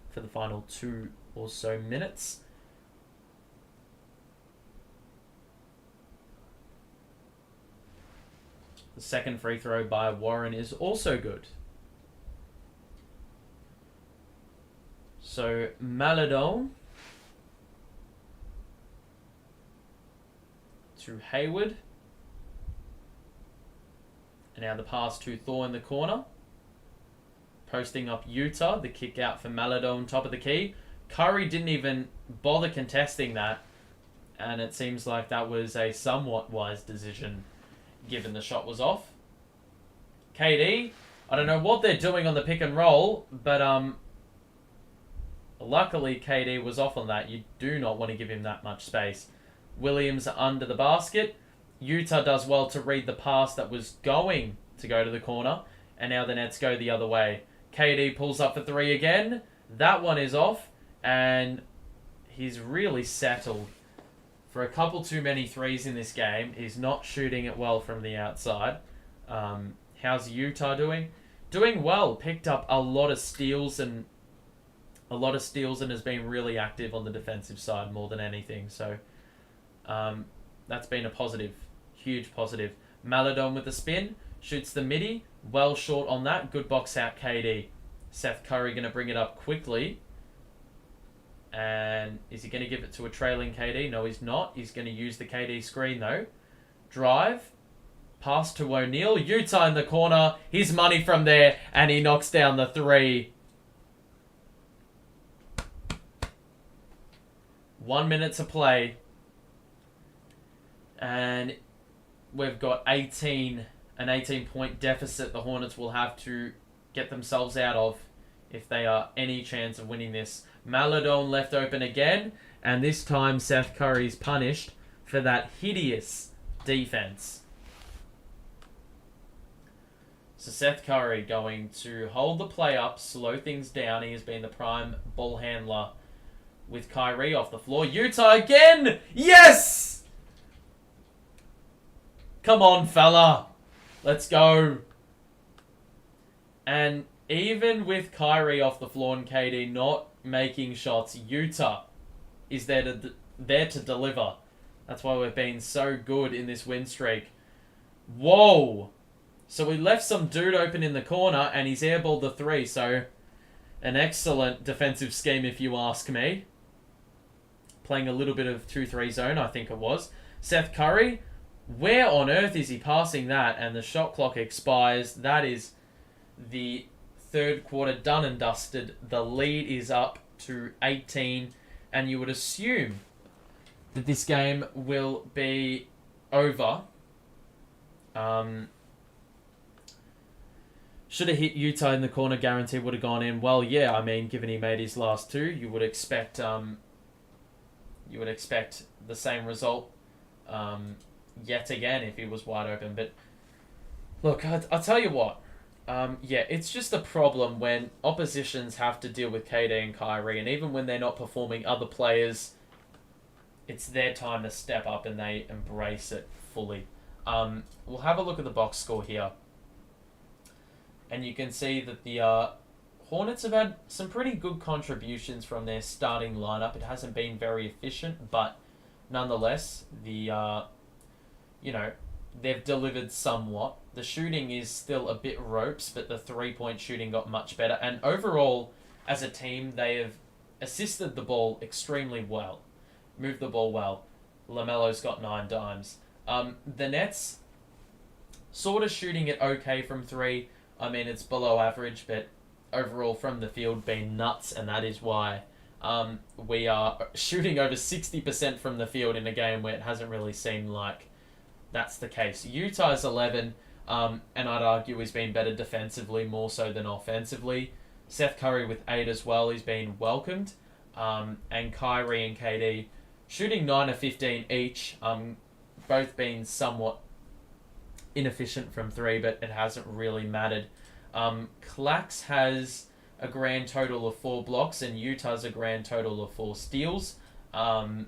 for the final 2 or so minutes. The second free throw by Warren is also good. So Maladone to Hayward. And now the pass to Thor in the corner. Posting up Utah. The kick out for Maladone, top of the key. Curry didn't even bother contesting that, and it seems like that was a somewhat wise decision given the shot was off. KD, I don't know what they're doing on the pick and roll, but luckily KD was off on that. You do not want to give him that much space. Williams under the basket. Utah does well to read the pass that was going to go to the corner, and now the Nets go the other way. KD pulls up for three again. That one is off, and he's really settled for a couple too many threes in this game. He's not shooting it well from the outside. How's Utah doing? Doing well. Picked up a lot of steals and has been really active on the defensive side more than anything. So that's been a positive, huge positive. Maladon with the spin, shoots the midi, well short on that. Good box out KD. Seth Curry going to bring it up quickly. And is he going to give it to a trailing KD? No, he's not. He's going to use the KD screen though. Drive. Pass to O'Neal. Utah in the corner. His money from there. And he knocks down the three. 1 minute to play. And we've got an 18-point deficit the Hornets will have to get themselves out of if they are any chance of winning this. Maladon left open again, and this time Seth Curry's punished for that hideous defense. So Seth Curry going to hold the play up, slow things down. He has been the prime ball handler with Kyrie off the floor. Utah again! Yes! Come on, fella. Let's go. And even with Kyrie off the floor and KD not making shots, Utah is there to deliver. That's why we've been so good in this win streak. Whoa! So we left some dude open in the corner and he's airballed the three. So an excellent defensive scheme if you ask me. Playing a little bit of 2-3 zone, I think it was. Seth Curry, where on earth is he passing that? And the shot clock expires. That is the third quarter done and dusted. The lead is up to 18. And you would assume that this game will be over. Should have hit Utah in the corner, guarantee would have gone in. Well, yeah, I mean, given he made his last two, you would expect the same result yet again if he was wide open. But look, I'll tell you what. Yeah, it's just a problem when oppositions have to deal with KD and Kyrie, and even when they're not performing, other players, it's their time to step up and they embrace it fully. We'll have a look at the box score here. And you can see that the Hornets have had some pretty good contributions from their starting lineup. It hasn't been very efficient, but nonetheless, they've delivered somewhat. The shooting is still a bit ropes, but the three-point shooting got much better. And overall, as a team, they have assisted the ball extremely well. Moved the ball well. LaMelo's got 9 dimes. The Nets, sort of shooting it okay from three. I mean, it's below average, but overall from the field been nuts, and that is why we are shooting over 60% from the field in a game where it hasn't really seemed like that's the case. Utah's 11, and I'd argue he's been better defensively more so than offensively. Seth Curry with 8 as well, he's been welcomed. And Kyrie and KD shooting 9 of 15 each, both been somewhat inefficient from three, but it hasn't really mattered. Clax has a grand total of 4 blocks, and Utah's a grand total of 4 steals. And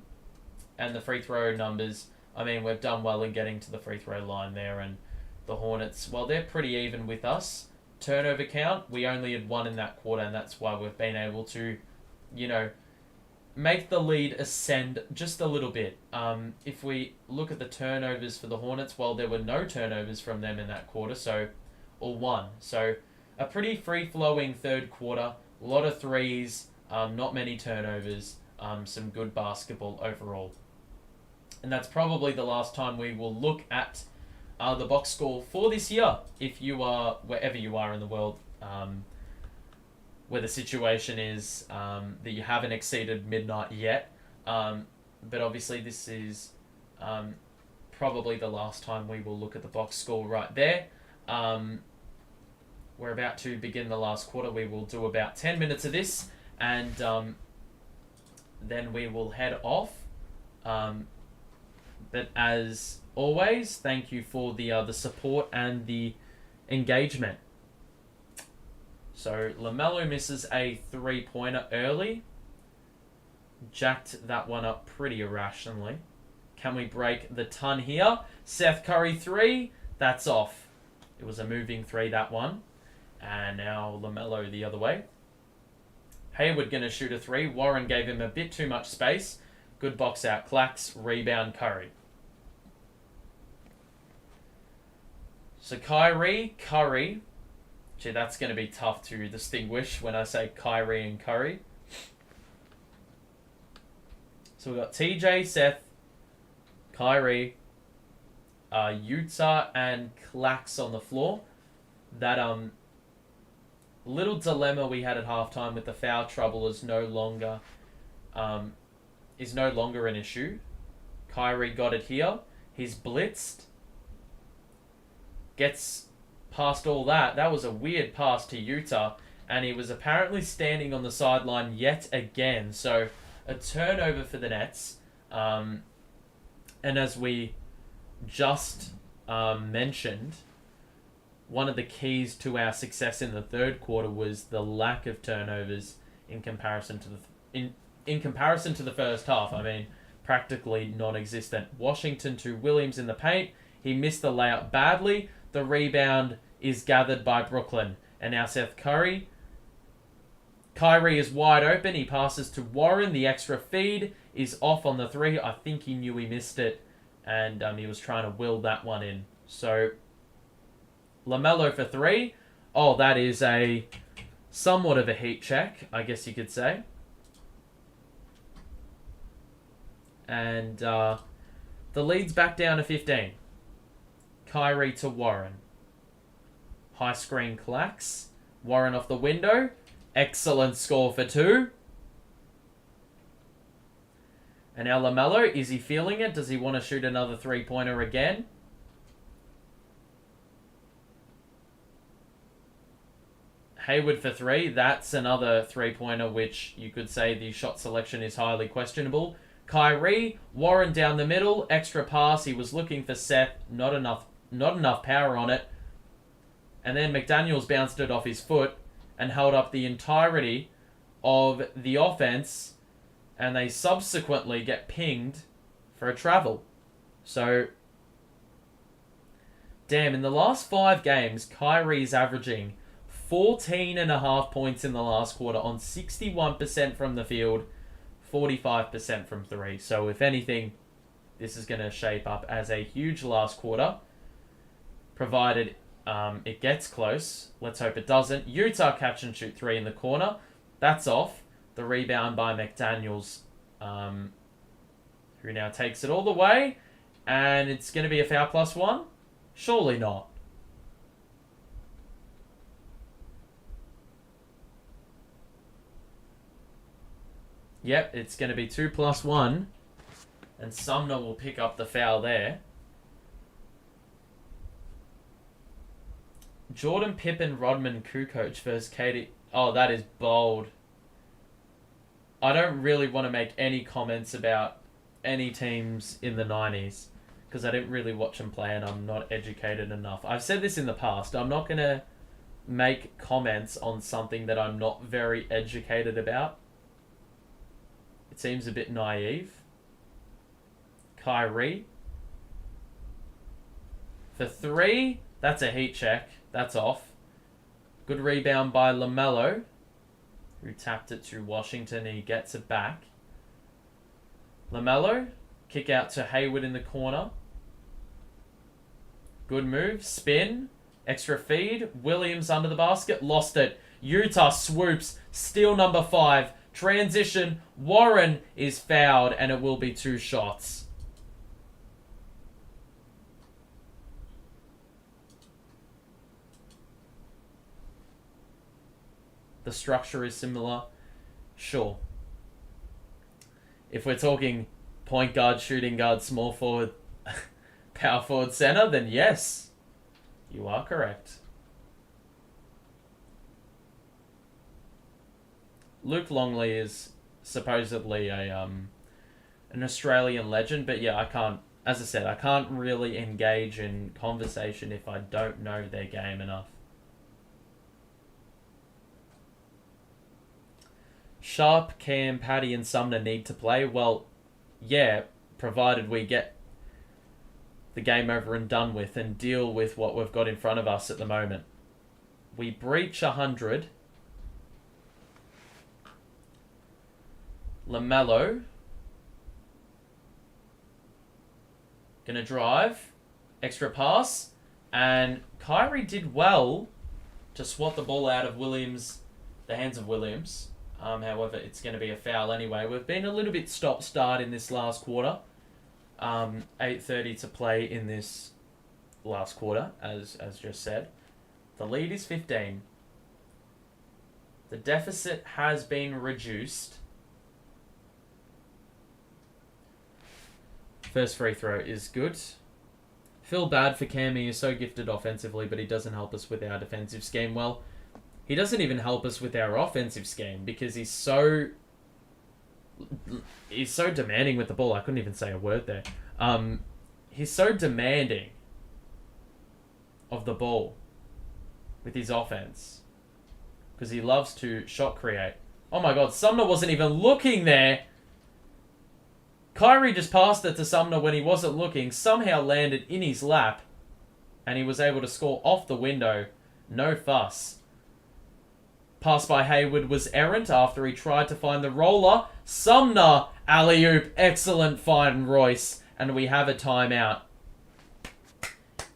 the free throw numbers, I mean, we've done well in getting to the free throw line there, and the Hornets, well, they're pretty even with us. Turnover count, we only had 1 in that quarter, and that's why we've been able to, make the lead ascend just a little bit. If we look at the turnovers for the Hornets, well, there were no turnovers from them in that quarter, or 1. So a pretty free-flowing third quarter, a lot of threes, not many turnovers, some good basketball overall. And that's probably the last time we will look at the box score for this year, if you are, wherever you are in the world, where the situation is that you haven't exceeded midnight yet. But obviously this is probably the last time we will look at the box score right there. We're about to begin the last quarter. We will do about 10 minutes of this, and then we will head off. But as always, thank you for the support and the engagement. So LaMelo misses a 3-pointer early. Jacked that one up pretty irrationally. Can we break the ton here? Seth Curry 3. That's off. It was a moving 3, that one. And now LaMelo the other way. Hayward going to shoot a 3. Warren gave him a bit too much space. Good box out. Clacks. Rebound Curry. So Kyrie, Curry. Gee, that's going to be tough to distinguish when I say Kyrie and Curry. So we've got TJ, Seth, Kyrie, Utah, and Clacks on the floor. That little dilemma we had at halftime with the foul trouble is no longer an issue. Kyrie got it here. He's blitzed. Gets past all that. That was a weird pass to Utah, and he was apparently standing on the sideline yet again. So a turnover for the Nets. And as we just mentioned, one of the keys to our success in the third quarter was the lack of turnovers in comparison to in comparison to the first half. I mean, practically non-existent. Washington to Williams in the paint. He missed the layup badly. The rebound is gathered by Brooklyn. And now Seth Curry. Kyrie is wide open. He passes to Warren. The extra feed is off on the 3. I think he knew he missed it. And he was trying to will that one in. So LaMelo for 3. Oh, that is a somewhat of a heat check, I guess you could say. And the lead's back down to 15. Kyrie to Warren. High screen Clacks. Warren off the window. Excellent score for 2. And now LaMelo, is he feeling it? Does he want to shoot another 3-pointer again? Hayward for 3. That's another 3-pointer, which you could say the shot selection is highly questionable. Kyrie, Warren down the middle, extra pass. He was looking for Seth. Not enough power on it. And then McDaniels bounced it off his foot and held up the entirety of the offense, and they subsequently get pinged for a travel. So, damn, in the last 5 games, Kyrie's averaging 14.5 points in the last quarter on 61% from the field, 45% from 3. So, if anything, this is going to shape up as a huge last quarter, provided it gets close. Let's hope it doesn't. Utah catch and shoot 3 in the corner. That's off. The rebound by McDaniels, who now takes it all the way. And it's going to be a foul plus 1? Surely not. Yep, it's going to be 2 plus 1. And Sumner will pick up the foul there. Jordan, Pippen, Rodman, Kukoc versus Katie. Oh, that is bold. I don't really want to make any comments about any teams in the 90s because I didn't really watch them play and I'm not educated enough. I've said this in the past. I'm not going to make comments on something that I'm not very educated about. It seems a bit naive. Kyrie. For 3, that's a heat check. That's off. Good rebound by LaMelo, who tapped it to Washington, and he gets it back. LaMelo, kick out to Hayward in the corner. Good move, spin, extra feed. Williams under the basket, lost it. Utah swoops, steal number 5. Transition, Warren is fouled, and it will be 2 shots. The the structure is similar, sure. If we're talking point guard, shooting guard, small forward, power forward, center, then yes, you are correct. Luke Longley is supposedly an Australian legend, but yeah, I can't. As I said, I can't really engage in conversation if I don't know their game enough. Sharp, Cam, Paddy, and Sumner need to play. Well, yeah, provided we get the game over and done with and deal with what we've got in front of us at the moment. We breach 100. LaMelo. Gonna drive. Extra pass. And Kyrie did well to swat the ball out of the hands of Williams. However, it's going to be a foul anyway. We've been a little bit stop-start in this last quarter. 8:30 to play in this last quarter, as just said. The lead is 15. The deficit has been reduced. First free throw is good. Feel bad for Cam. He is so gifted offensively, but he doesn't help us with our defensive scheme. Well, he doesn't even help us with our offensive scheme because he's so demanding with the ball. I couldn't even say a word there. He's so demanding of the ball with his offense because he loves to shot create. Oh my God, Sumner wasn't even looking there. Kyrie just passed it to Sumner when he wasn't looking, somehow landed in his lap, and he was able to score off the window. No fuss. Pass by Hayward was errant after he tried to find the roller. Sumner, alley-oop, excellent find, Royce. And we have a timeout.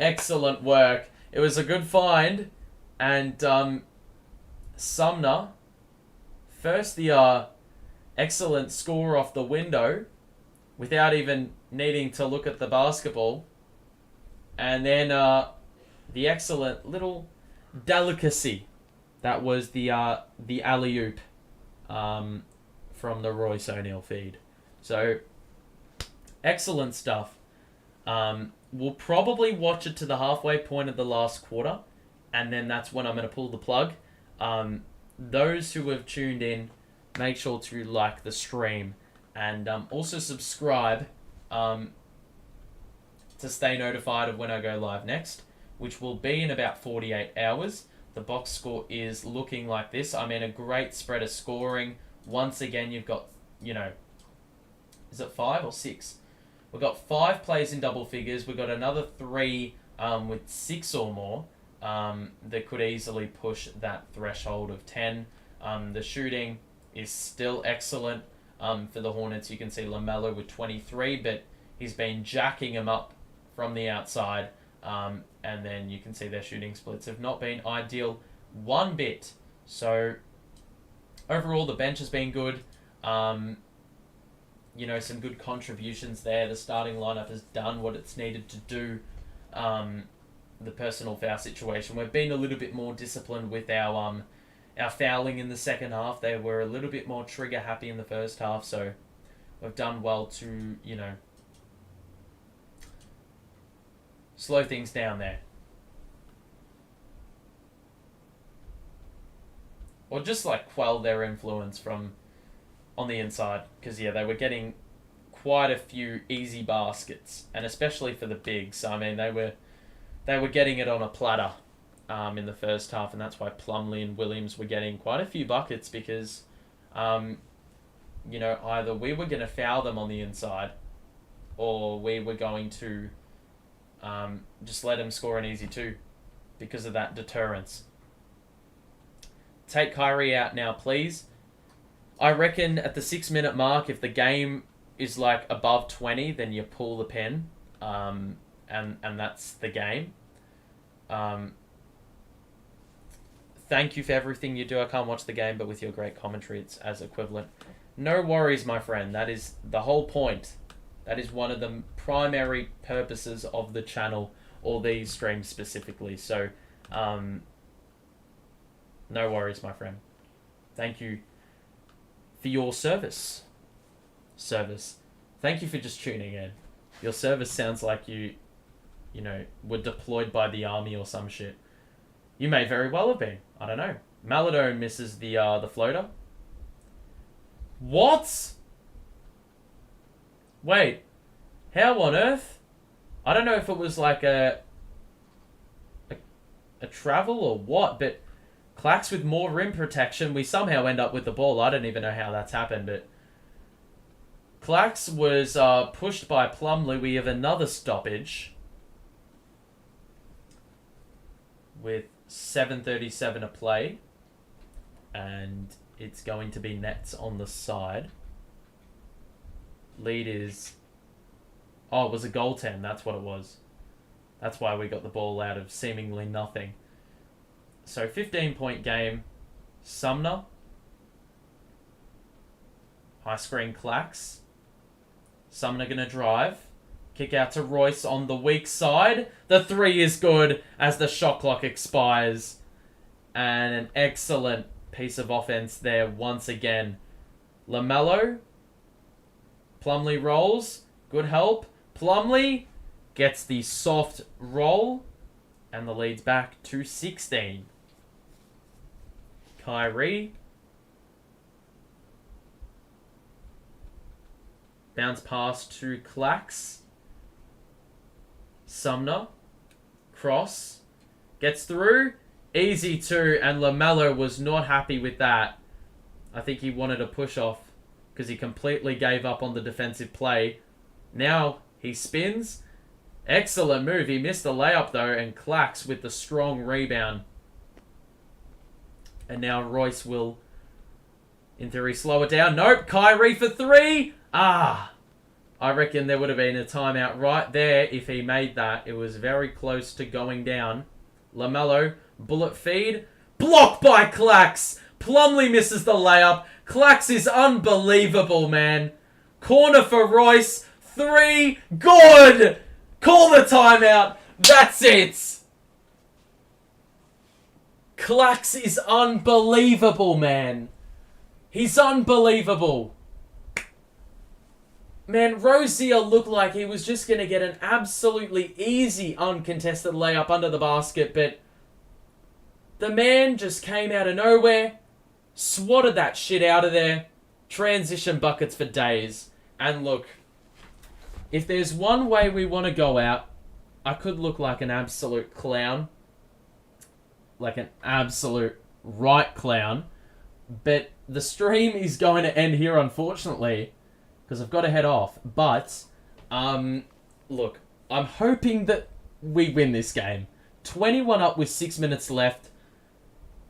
Excellent work. It was a good find. And Sumner, first the excellent score off the window without even needing to look at the basketball. And then the excellent little delicacy. That was the alley-oop from the Royce O'Neal feed. So, excellent stuff. We'll probably watch it to the halfway point of the last quarter, and then that's when I'm going to pull the plug. Those who have tuned in, make sure to like the stream, and also subscribe to stay notified of when I go live next, which will be in about 48 hours. The box score is looking like this. I mean, a great spread of scoring. Once again, you've got, is it 5 or 6? We've got 5 plays in double figures. We've got another 3 with 6 or more that could easily push that threshold of 10. The shooting is still excellent for the Hornets. You can see LaMelo with 23, but he's been jacking them up from the outside. And then you can see their shooting splits have not been ideal one bit. So overall, the bench has been good. Some good contributions there. The starting lineup has done what it's needed to do. The personal foul situation. We've been a little bit more disciplined with our fouling in the second half. They were a little bit more trigger happy in the first half. So we've done well to, slow things down there. Or just quell their influence from on the inside. Because they were getting quite a few easy baskets. And especially for the bigs. I mean, they were getting it on a platter in the first half. And that's why Plumlee and Williams were getting quite a few buckets. Because, either we were going to foul them on the inside. Or we were going to just let him score an easy 2 because of that deterrence. Take Kyrie out now, please. I reckon at the 6-minute mark, if the game is above 20, then you pull the pen, and that's the game. Thank you for everything you do. I can't watch the game, but with your great commentary, it's as equivalent. No worries, my friend. That is the whole point. That is one of the primary purposes of the channel, or these streams specifically. So, no worries, my friend. Thank you for your service. Thank you for just tuning in. Your service sounds like you were deployed by the army or some shit. You may very well have been. I don't know. Malado misses the floater. What? Wait. How on earth? I don't know if it was like a travel or what, but Clax with more rim protection. We somehow end up with the ball. I don't even know how that's happened, but Clax was pushed by Plumlee. We have another stoppage with 7:37 to play, and it's going to be Nets on the side. Lead is... Oh, it was a goaltend. That's what it was. That's why we got the ball out of seemingly nothing. So, 15-point game. Sumner. High screen Clax. Sumner going to drive. Kick out to Royce on the weak side. The 3 is good as the shot clock expires. And an excellent piece of offense there once again. LaMelo. Plumlee rolls. Good help. Plumlee gets the soft roll. And the lead's back to 16. Kyrie. Bounce pass to Clax. Sumner. Cross. Gets through. Easy 2. And LaMelo was not happy with that. I think he wanted a push off because he completely gave up on the defensive play. Now he spins. Excellent move. He missed the layup though, and Clax with the strong rebound. And now Royce will, in theory, slow it down. Nope. Kyrie for 3. I reckon there would have been a timeout right there if he made that. It was very close to going down. LaMelo, bullet feed. Blocked by Clax. Plumlee misses the layup. Clax is unbelievable, man. Corner for Royce. 3. Good! Call the timeout. That's it. Clax is unbelievable, man. He's unbelievable. Man, Rozier looked like he was just going to get an absolutely easy uncontested layup under the basket, but the man just came out of nowhere, swatted that shit out of there, transition buckets for days. And look, if there's one way we want to go out, I could look like an absolute clown. Like an absolute right clown. But the stream is going to end here, unfortunately, because I've got to head off. But, look, I'm hoping that we win this game. 21 up with 6 minutes left.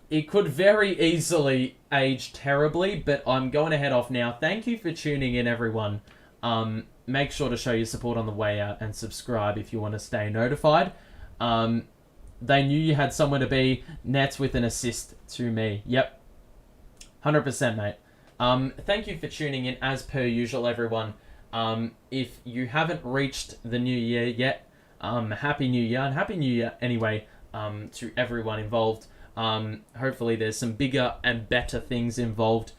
It could very easily age terribly, but I'm going to head off now. Thank you for tuning in, everyone. Make sure to show your support on the way out and subscribe if you want to stay notified. They knew you had somewhere to be. Nets with an assist to me. Yep. 100%, mate. Thank you for tuning in as per usual, everyone. If you haven't reached the new year yet, Happy New Year. And Happy New Year anyway to everyone involved. Hopefully there's some bigger and better things involved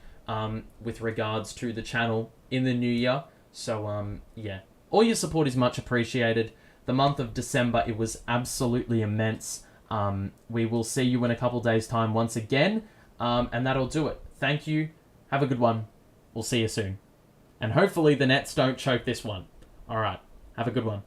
with regards to the channel in the new year. So, yeah. All your support is much appreciated. The month of December, it was absolutely immense. We will see you in a couple days' time once again. And that'll do it. Thank you. Have a good one. We'll see you soon. And hopefully the Nets don't choke this one. Alright. Have a good one.